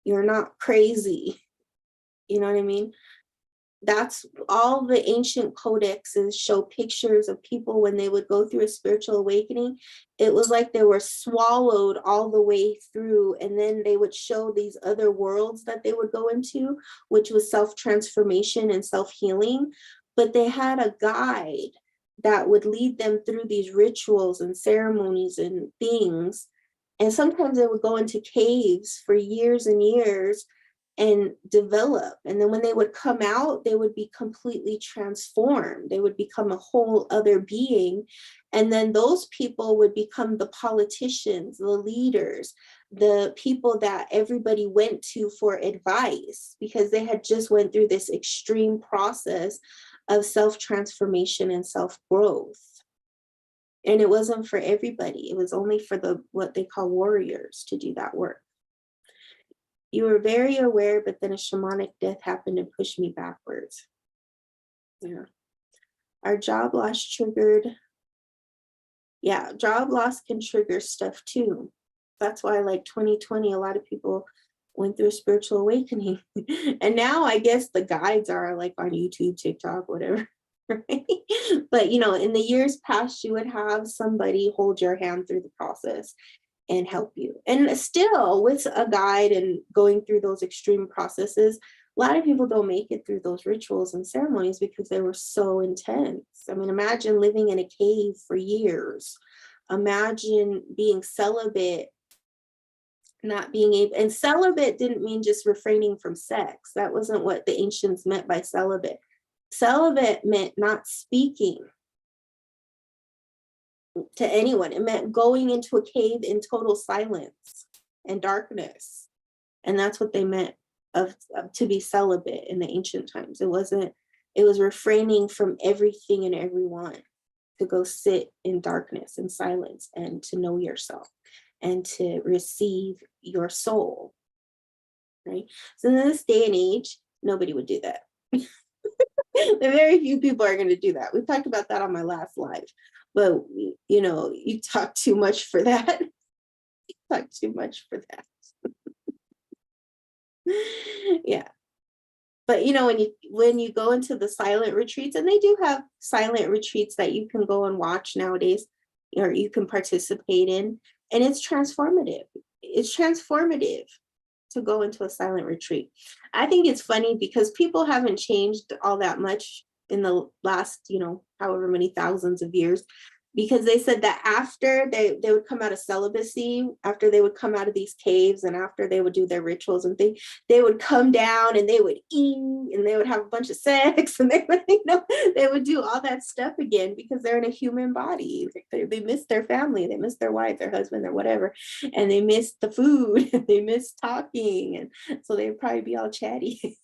You're not crazy. You know what I mean? That's all the ancient codexes show pictures of people when they would go through a spiritual awakening. It was like they were swallowed all the way through, and then they would show these other worlds that they would go into, which was self-transformation and self-healing. But they had a guide that would lead them through these rituals and ceremonies and things. And sometimes they would go into caves for years and years and develop. And then when they would come out, they would be completely transformed. They would become a whole other being. And then those people would become the politicians, the leaders, the people that everybody went to for advice, because they had just went through this extreme process of self-transformation and self-growth. And it wasn't for everybody. It was only for what they call warriors to do that work. You were very aware, but then a shamanic death happened and pushed me backwards. Yeah. Our job loss triggered. Yeah, job loss can trigger stuff too. That's why like 2020, a lot of people went through a spiritual awakening. And now I guess the guides are like on YouTube, TikTok, whatever. Right? But in the years past, you would have somebody hold your hand through the process and help you. And still, with a guide and going through those extreme processes, a lot of people don't make it through those rituals and ceremonies because they were so intense. I mean, imagine living in a cave for years. Imagine being celibate, not being able, and celibate didn't mean just refraining from sex. That wasn't what the ancients meant by celibate. Celibate meant not speaking to anyone. It meant going into a cave in total silence and darkness. And that's what they meant of to be celibate in the ancient times. It was refraining from everything and everyone, to go sit in darkness and silence and to know yourself and to receive your soul. Right? So in this day and age, nobody would do that. Very few people are going to do that. We talked about that on my last live, but you talk too much for that. You talk too much for that. Yeah. But when you go into the silent retreats, and they do have silent retreats that you can go and watch nowadays, or you can participate in, and it's transformative. It's transformative to go into a silent retreat. I think it's funny because people haven't changed all that much in the last, however many thousands of years, because they said that after they would come out of celibacy, after they would come out of these caves and after they would do their rituals and things, they would come down and they would eat and they would have a bunch of sex and they would, they would do all that stuff again because they're in a human body. They miss their family, they miss their wife, their husband, or whatever, and they miss the food and they miss talking, and so they'd probably be all chatty.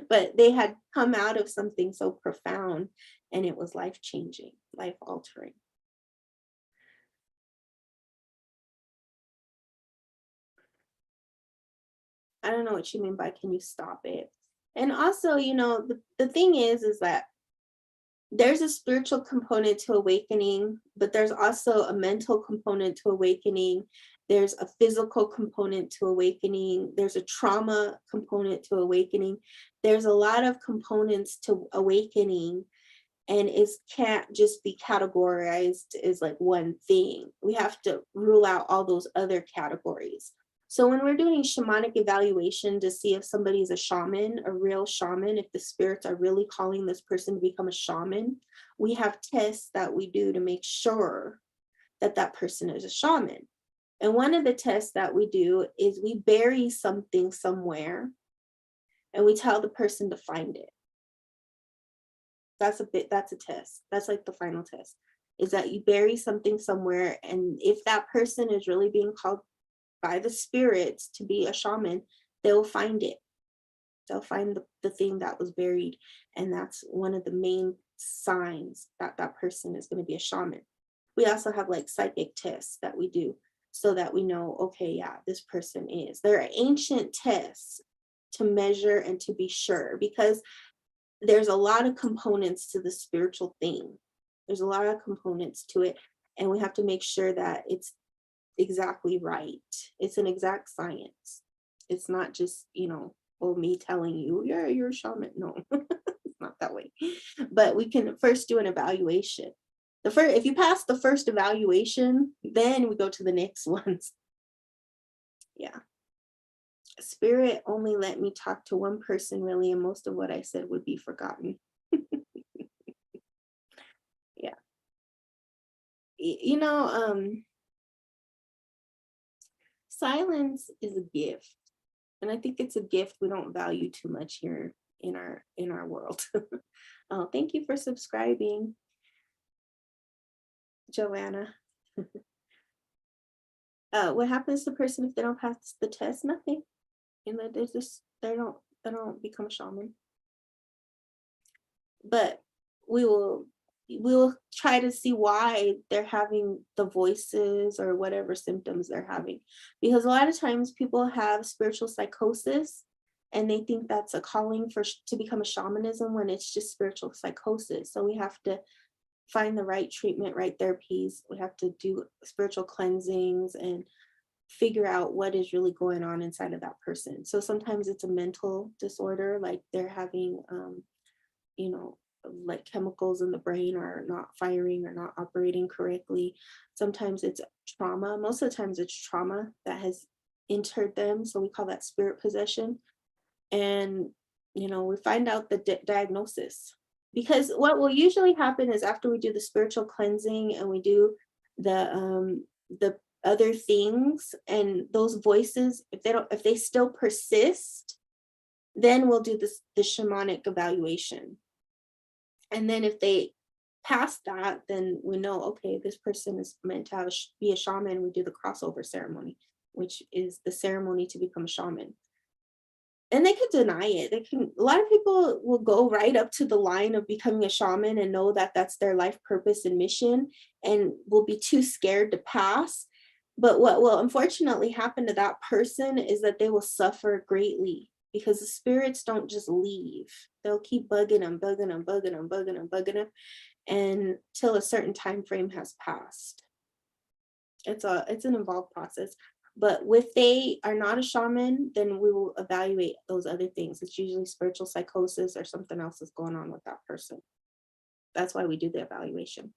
But they had come out of something so profound, and it was life-changing, life-altering. I don't know what you mean by can you stop it? And also, the thing is that there's a spiritual component to awakening, but there's also a mental component to awakening. There's a physical component to awakening. There's a trauma component to awakening. There's a lot of components to awakening, and it can't just be categorized as like one thing. We have to rule out all those other categories. So when we're doing shamanic evaluation to see if somebody's a shaman, a real shaman, if the spirits are really calling this person to become a shaman, we have tests that we do to make sure that that person is a shaman. And one of the tests that we do is we bury something somewhere and we tell the person to find it. That's a test. That's like the final test, is that you bury something somewhere. And if that person is really being called by the spirits to be a shaman, they'll find it. They'll find the thing that was buried. And that's one of the main signs that that person is going to be a shaman. We also have like psychic tests that we do so that we know, okay, yeah, this person is. There are ancient tests to measure and to be sure, because there's a lot of components to the spiritual thing. There's a lot of components to it. And we have to make sure that it's exactly right. It's an exact science. It's not just, me telling you, yeah, you're a shaman. No, it's not that way. But we can first do an evaluation. If you pass the first evaluation, then we go to the next ones. Yeah. Spirit only let me talk to one person really, and most of what I said would be forgotten. Yeah. Silence is a gift. And I think it's a gift we don't value too much here in our world. Oh, thank you for subscribing, Joanna. What happens to the person if they don't pass the test? Nothing. They don't become a shaman. But we will try to see why they're having the voices or whatever symptoms they're having, because a lot of times people have spiritual psychosis and they think that's a calling to become a shamanism, when it's just spiritual psychosis. So we have to find the right treatment, right therapies. We have to do spiritual cleansings and figure out what is really going on inside of that person. So sometimes it's a mental disorder, like they're having like chemicals in the brain are not firing or not operating correctly. Sometimes it's trauma. Most of the times it's trauma that has entered them. So we call that spirit possession. And, we find out the diagnosis. Because what will usually happen is after we do the spiritual cleansing and we do the other things and those voices, if they still persist, then we'll do the shamanic evaluation. And then if they pass that, then we know, okay, this person is meant to be a shaman. We do the crossover ceremony, which is the ceremony to become a shaman. And they could deny it. A lot of people will go right up to the line of becoming a shaman and know that that's their life purpose and mission and will be too scared to pass. But what will unfortunately happen to that person is that they will suffer greatly because the spirits don't just leave. They'll keep bugging them, bugging them, bugging them, bugging them, bugging them until a certain time frame has passed. It's an involved process. But if they are not a shaman, then we will evaluate those other things. It's usually spiritual psychosis or something else is going on with that person. That's why we do the evaluation.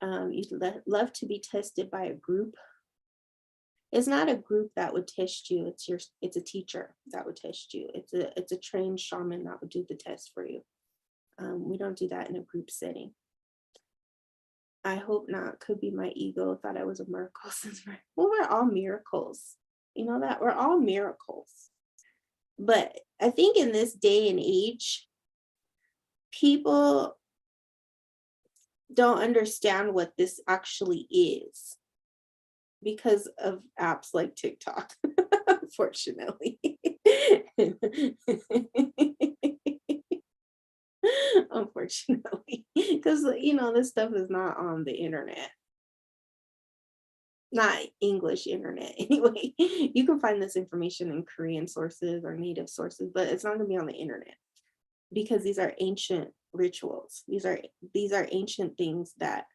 You'd love to be tested by a group. It's not a group that would test you. It's a teacher that would test you. It's a trained shaman that would do the test for you. We don't do that in a group setting. I hope not. Could be my ego. Thought I was a miracle since we're all miracles. You know that we're all miracles. But I think in this day and age, people don't understand what this actually is because of apps like TikTok, unfortunately. Unfortunately, because this stuff is not on the internet, not English internet anyway. You can find this information in Korean sources or native sources, but it's not going to be on the internet because these are ancient rituals. These are ancient things that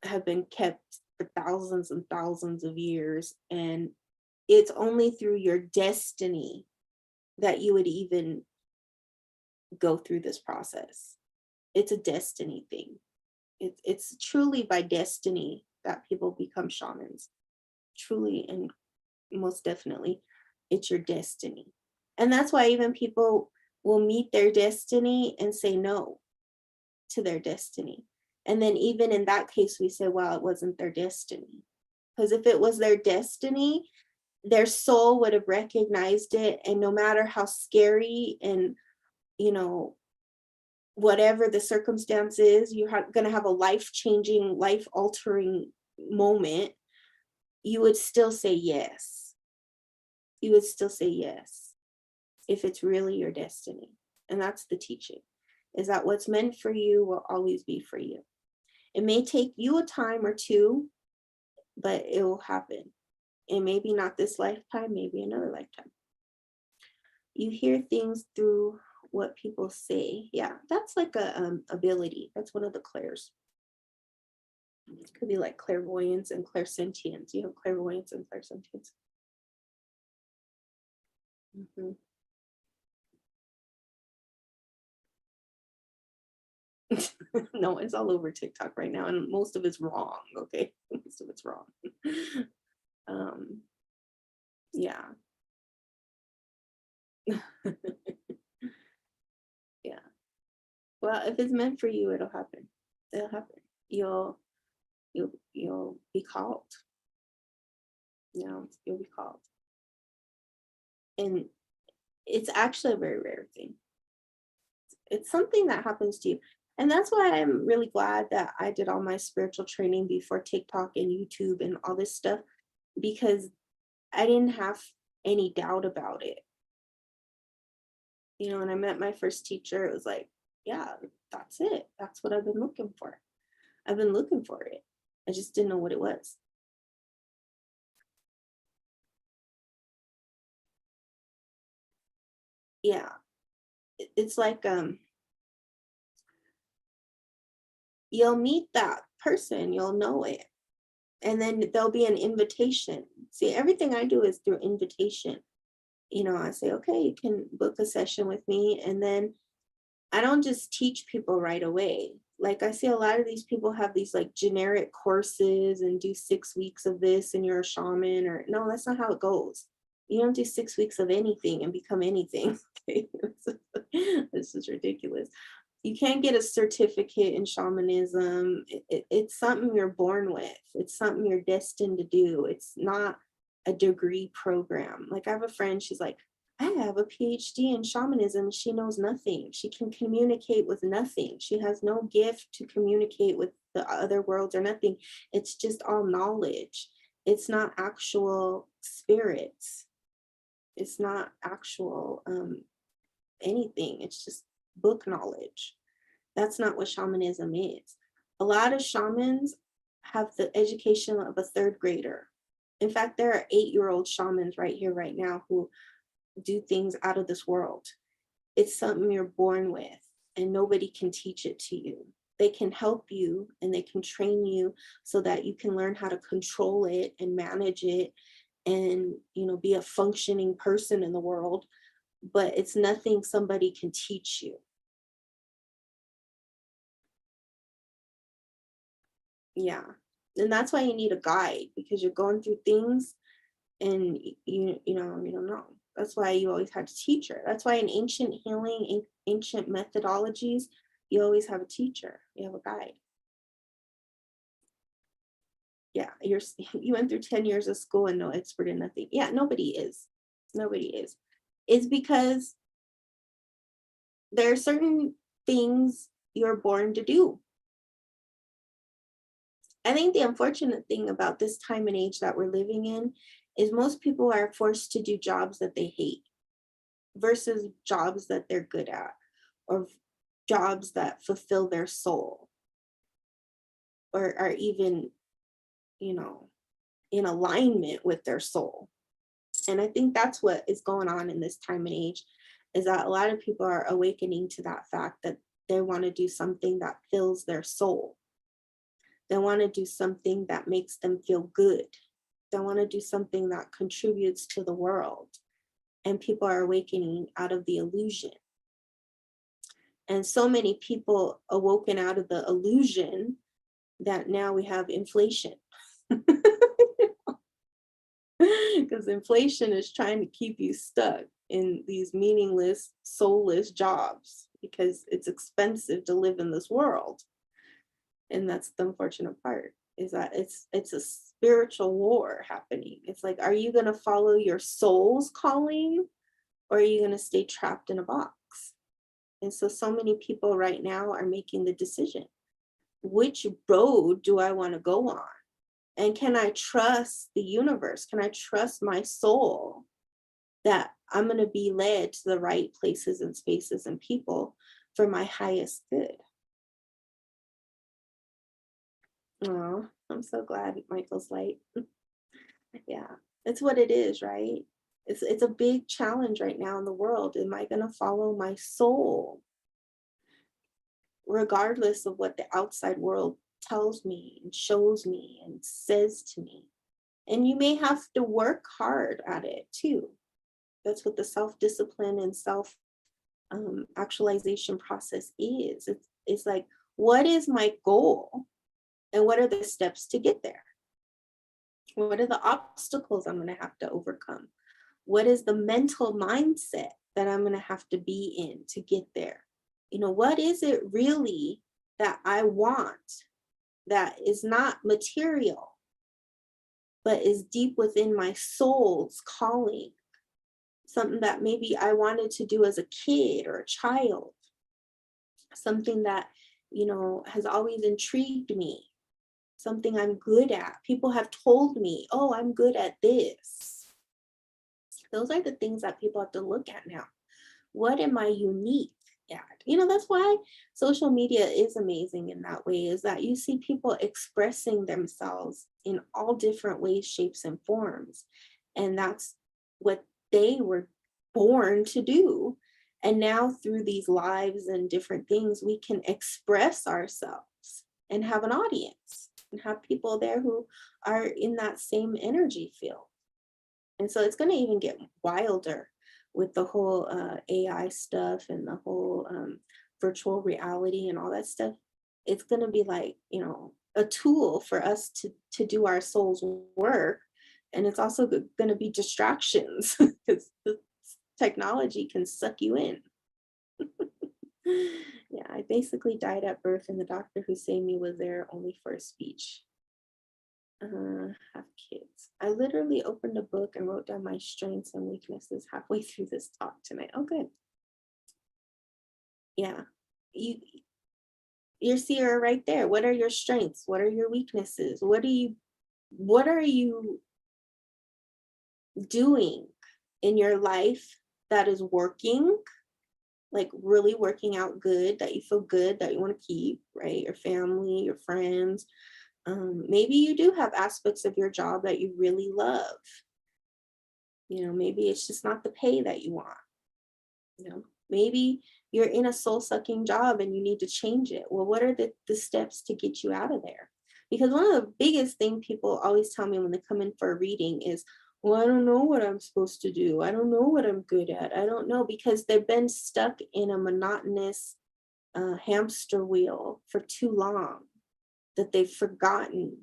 have been kept for thousands and thousands of years, and it's only through your destiny that you would even go through this process. It's a destiny thing. It's truly by destiny that people become shamans. Truly and most definitely, it's your destiny. And that's why even people will meet their destiny and say no to their destiny. And then even in that case, we say, well, it wasn't their destiny. Because if it was their destiny, their soul would have recognized it. And no matter how scary and, whatever the circumstance is, you're going to have a life-changing, life-altering moment, you would still say yes. You would still say yes if it's really your destiny. And that's the teaching, is that what's meant for you will always be for you. It may take you a time or two, but it will happen. And maybe not this lifetime, maybe another lifetime. You hear things through what people say. Yeah, that's like a ability. That's one of the clairs. It could be like clairvoyance and clairsentience. You have clairvoyance and clairsentience. Mm-hmm. No, it's all over TikTok right now, and most of it's wrong. Okay, most of it's wrong. Yeah. Yeah. Well, if it's meant for you, it'll happen. It'll happen. You'll be called. You'll be called. And it's actually a very rare thing. It's something that happens to you. And that's why I'm really glad that I did all my spiritual training before TikTok and YouTube and all this stuff, because I didn't have any doubt about it. When I met my first teacher, it was like, yeah, that's it. That's what I've been looking for. I've been looking for it. I just didn't know what it was. Yeah. It's like, you'll meet that person, you'll know it. And then there'll be an invitation. See, everything I do is through invitation. I say, okay, you can book a session with me. And then I don't just teach people right away. Like I see a lot of these people have these like generic courses and do 6 weeks of this and you're a shaman, or no, that's not how it goes. You don't do 6 weeks of anything and become anything. Okay? This is ridiculous. You can't get a certificate in shamanism. It's something you're born with. It's something you're destined to do. It's not a degree program. Like I have a friend, she's like, I have a PhD in shamanism. She knows nothing. She can communicate with nothing. She has no gift to communicate with the other worlds or nothing. It's just all knowledge. It's not actual spirits. It's not actual anything. It's just book knowledge. That's not what shamanism is. A lot of shamans have the education of a third grader. In fact, there are 8-year-old shamans right here, right now, who do things out of this world. It's something you're born with, and nobody can teach it to you. They can help you and they can train you so that you can learn how to control it and manage it and, you know, be a functioning person in the world. But it's nothing somebody can teach you. Yeah. And that's why you need a guide, because you're going through things and you don't know. That's why you always had a teacher. That's why in ancient healing, in ancient methodologies, you always have a teacher. You have a guide. Yeah, you went through 10 years of school and no expert in nothing. Yeah, nobody is. Nobody is. It's because there are certain things you're born to do. I think the unfortunate thing about this time and age that we're living in is most people are forced to do jobs that they hate versus jobs that they're good at, or jobs that fulfill their soul, or are even, you know, in alignment with their soul. And I think that's what is going on in this time and age, is that a lot of people are awakening to that fact that they want to do something that fills their soul. They want to do something that makes them feel good. They want to do something that contributes to the world. And people are awakening out of the illusion. And so many people awoken out of the illusion that now we have inflation. Because inflation is trying to keep you stuck in these meaningless, soulless jobs because it's expensive to live in this world. And that's the unfortunate part, is that it's a spiritual war happening. It's like, are you going to follow your soul's calling, or are you going to stay trapped in a box? And so many people right now are making the decision. Which road do I want to go on? And can I trust the universe? Can I trust my soul that I'm going to be led to the right places and spaces and people for my highest good? Oh, I'm so glad Michael's light. Yeah, it's what it is, right? It's a big challenge right now in the world. Am I going to follow my soul, regardless of what the outside world tells me and shows me and says to me? And you may have to work hard at it too. That's what the self-discipline and self actualization process is. It's like, what is my goal? And what are the steps to get there? What are the obstacles I'm going to have to overcome? What is the mental mindset that I'm going to have to be in to get there? You know, what is it really that I want that is not material, but is deep within my soul's calling? Something that maybe I wanted to do as a kid or a child. Something that, you know, has always intrigued me. Something I'm good at. People have told me, oh, I'm good at this. Those are the things that people have to look at now. What am I unique at? You know, that's why social media is amazing in that way, is that you see people expressing themselves in all different ways, shapes, and forms. And that's what they were born to do. And now through these lives and different things, we can express ourselves and have an audience and have people there who are in that same energy field. And so it's going to even get wilder with the whole AI stuff and the whole virtual reality and all that stuff, it's going to be like, a tool for us to do our soul's work. And it's also going to be distractions because the technology can suck you in. Yeah, I basically died at birth, and the doctor who saved me was there only for a speech. Have kids. I literally opened a book and wrote down my strengths and weaknesses halfway through this talk tonight. Oh, good. Yeah. You your seer right there. What are your strengths? What are your weaknesses? What are you doing in your life that is working, like really working out good, that you feel good, that you want to keep, right? Your family, your friends. Maybe you do have aspects of your job that you really love. Maybe it's just not the pay that you want. Maybe you're in a soul-sucking job and you need to change it. Well, what are the steps to get you out of there? Because one of the biggest things people always tell me when they come in for a reading is, well, I don't know what I'm supposed to do. I don't know what I'm good at. I don't know, because they've been stuck in a monotonous hamster wheel for too long that they've forgotten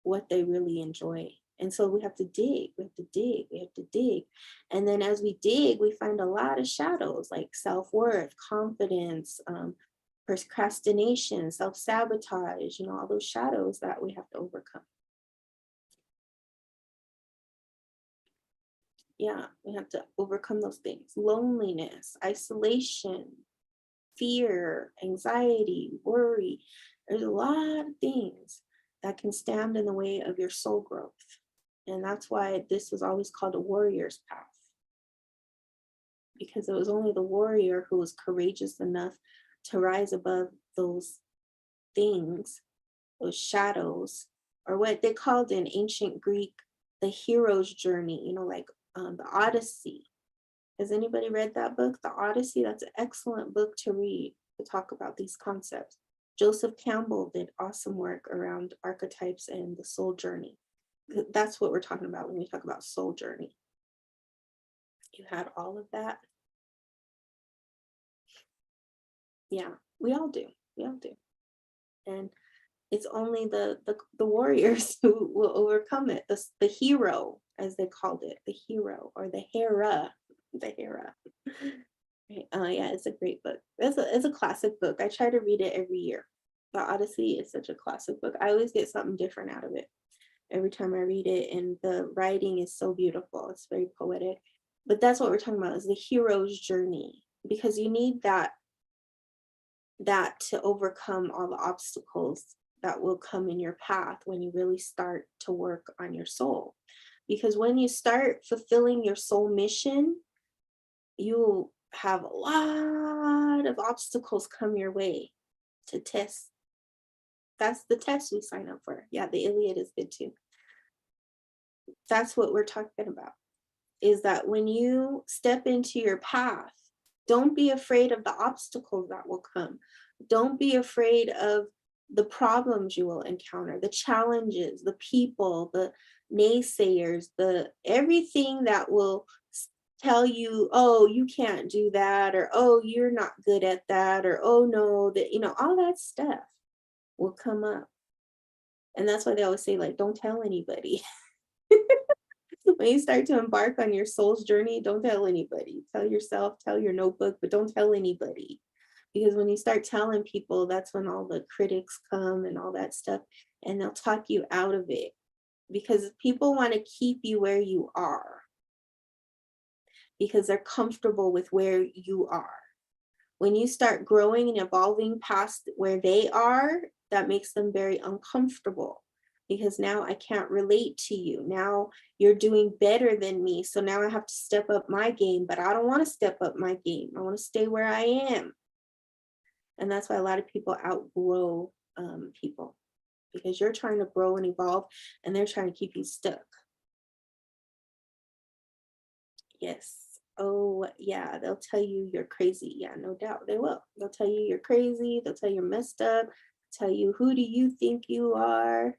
what they really enjoy. And so we have to dig, we have to dig, we have to dig. And then as we dig, we find a lot of shadows like self-worth, confidence, procrastination, self-sabotage, all those shadows that we have to overcome. Yeah, we have to overcome those things. Loneliness, isolation, fear, anxiety, worry. There's a lot of things that can stand in the way of your soul growth. And that's why this was always called a warrior's path. Because it was only the warrior who was courageous enough to rise above those things, those shadows, or what they called in ancient Greek, the hero's journey, like the Odyssey. Has anybody read that book, The Odyssey? That's an excellent book to read to talk about these concepts. Joseph Campbell did awesome work around archetypes and the soul journey. That's what we're talking about when we talk about soul journey. You had all of that. Yeah, we all do. We all do. And it's only the warriors who will overcome it. The hero, as they called it, the hero or the Hera. The Hera. Right. Yeah, it's a great book. It's a classic book. I try to read it every year. The Odyssey is such a classic book. I always get something different out of it every time I read it, and the writing is so beautiful. It's very poetic. But that's what we're talking about, is the hero's journey, because you need that to overcome all the obstacles that will come in your path when you really start to work on your soul. Because when you start fulfilling your soul mission, you have a lot of obstacles come your way to test. That's the test we sign up for. Yeah, the Iliad is good too. That's what we're talking about, is that when you step into your path, don't be afraid of the obstacles that will come. Don't be afraid of the problems you will encounter, the challenges, the people, the naysayers, the everything that will tell you, oh, you can't do that, or oh, you're not good at that, or oh no, that all that stuff will come up. And that's why they always say, like, don't tell anybody. When you start to embark on your soul's journey, don't tell anybody. Tell yourself, tell your notebook, but don't tell anybody. Because when you start telling people, that's when all the critics come and all that stuff, and they'll talk you out of it. Because people want to keep you where you are, because they're comfortable with where you are. When you start growing and evolving past where they are, that makes them very uncomfortable, because now I can't relate to you. Now you're doing better than me. So now I have to step up my game, but I don't want to step up my game. I want to stay where I am. And that's why a lot of people outgrow people, because you're trying to grow and evolve and they're trying to keep you stuck. Yes. Oh, yeah, they'll tell you you're crazy. Yeah, no doubt they will. They'll tell you you're crazy. They'll tell you you're messed up. Tell you, who do you think you are?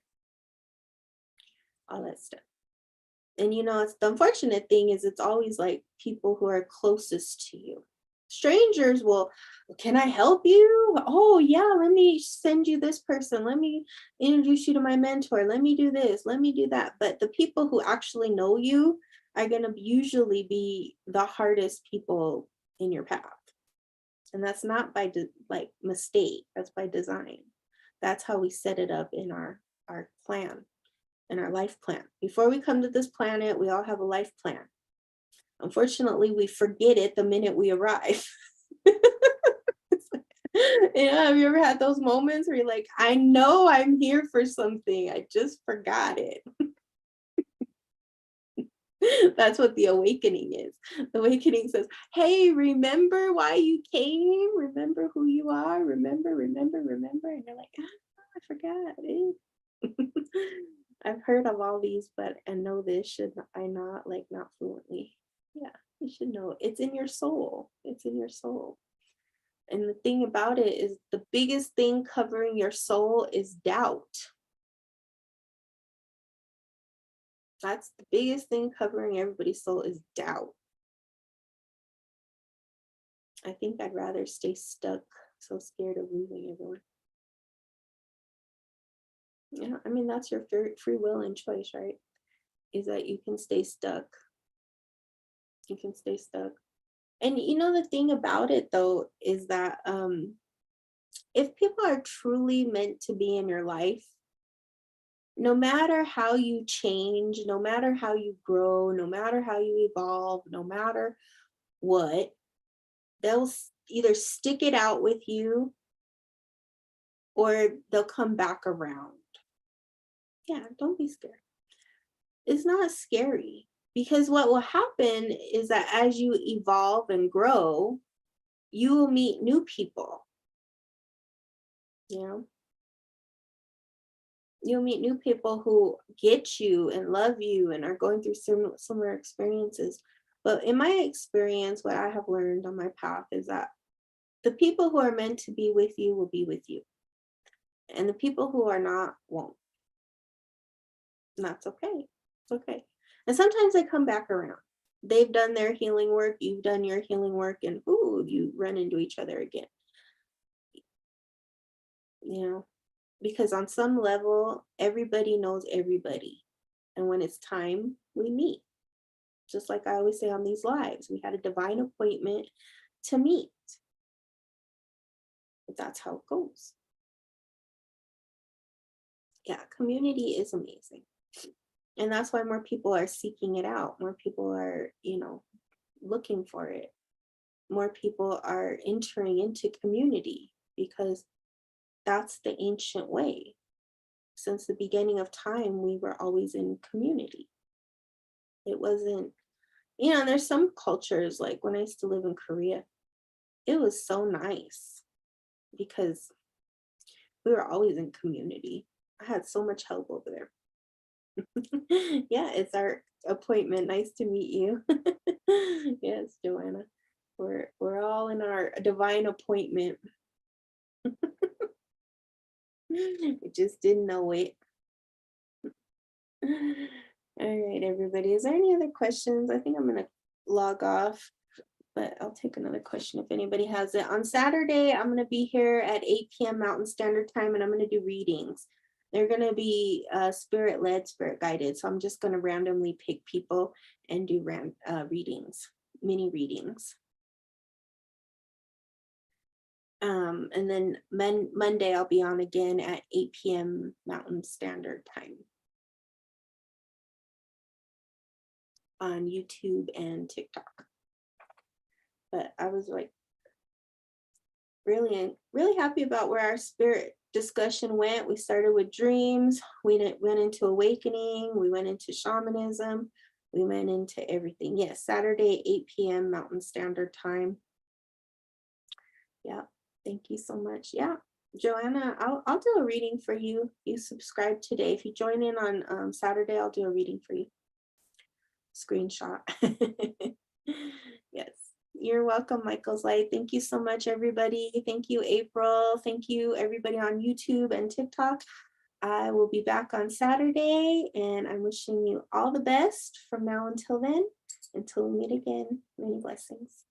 All that stuff. And it's the unfortunate thing is it's always like people who are closest to you. Strangers will, can I help you? Oh, yeah, let me send you this person. Let me introduce you to my mentor. Let me do this. Let me do that. But the people who actually know you are going to usually be the hardest people in your path. And that's not by like mistake, that's by design. That's how we set it up in our plan, in our life plan. Before we come to this planet, we all have a life plan. Unfortunately, we forget it the minute we arrive. Yeah, have you ever had those moments where you're like, I know I'm here for something, I just forgot it? That's what the awakening is. The awakening says, hey, remember why you came? Remember who you are? Remember. And you're like, I forgot it. I've heard of all these, but and know this, should I not, like, not fluently? Yeah, you should know. It's in your soul. It's in your soul. And the thing about it is, the biggest thing covering your soul is doubt. That's the biggest thing covering everybody's soul, is doubt. I think I'd rather stay stuck, so scared of losing everyone. Yeah, I mean, that's your free will and choice, right? Is that you can stay stuck. You can stay stuck. And you know, the thing about it though is that if people are truly meant to be in your life, no matter how you change, no matter how you grow, no matter how you evolve, no matter what, they'll either stick it out with you or they'll come back around. Yeah, don't be scared. It's not scary, because what will happen is that as you evolve and grow, you will meet new people. You know, you'll meet new people who get you and love you and are going through similar experiences. But in my experience, what I have learned on my path is that the people who are meant to be with you will be with you, and the people who are not won't. And that's okay. It's okay. And sometimes they come back around. They've done their healing work, you've done your healing work, and ooh, you run into each other again. You know, because on some level, everybody knows everybody. And when it's time, we meet. Just like I always say on these lives, we had a divine appointment to meet. But that's how it goes. Yeah, community is amazing. And that's why more people are seeking it out. More people are, looking for it. More people are entering into community, because that's the ancient way. Since the beginning of time, we were always in community. It wasn't, there's some cultures, like when I used to live in Korea, it was so nice because we were always in community. I had so much help over there. Yeah, it's our appointment. Nice to meet you. Yes, Joanna. We're all in our divine appointment. We just didn't know it. All right, everybody. Is there any other questions? I think I'm gonna log off, but I'll take another question if anybody has it. On Saturday, I'm gonna be here at 8 p.m. Mountain Standard Time, and I'm gonna do readings. They're gonna be spirit-led, spirit-guided. So I'm just gonna randomly pick people and do readings, mini readings. And then Monday, I'll be on again at 8 p.m. Mountain Standard Time on YouTube and TikTok. But I was like really happy about where our spirit discussion went. We started with dreams, we went into awakening, we went into shamanism, we went into everything. Yes, Saturday, 8 p.m. Mountain Standard Time. Yeah, thank you so much. Yeah, Joanna, I'll do a reading for you. You subscribe today. If you join in on Saturday, I'll do a reading for you. Screenshot. Yes, you're welcome, Michael's Light. Thank you so much, everybody. Thank you, April. Thank you, everybody on YouTube and TikTok. I will be back on Saturday, and I'm wishing you all the best from now until then. Until we meet again, many blessings.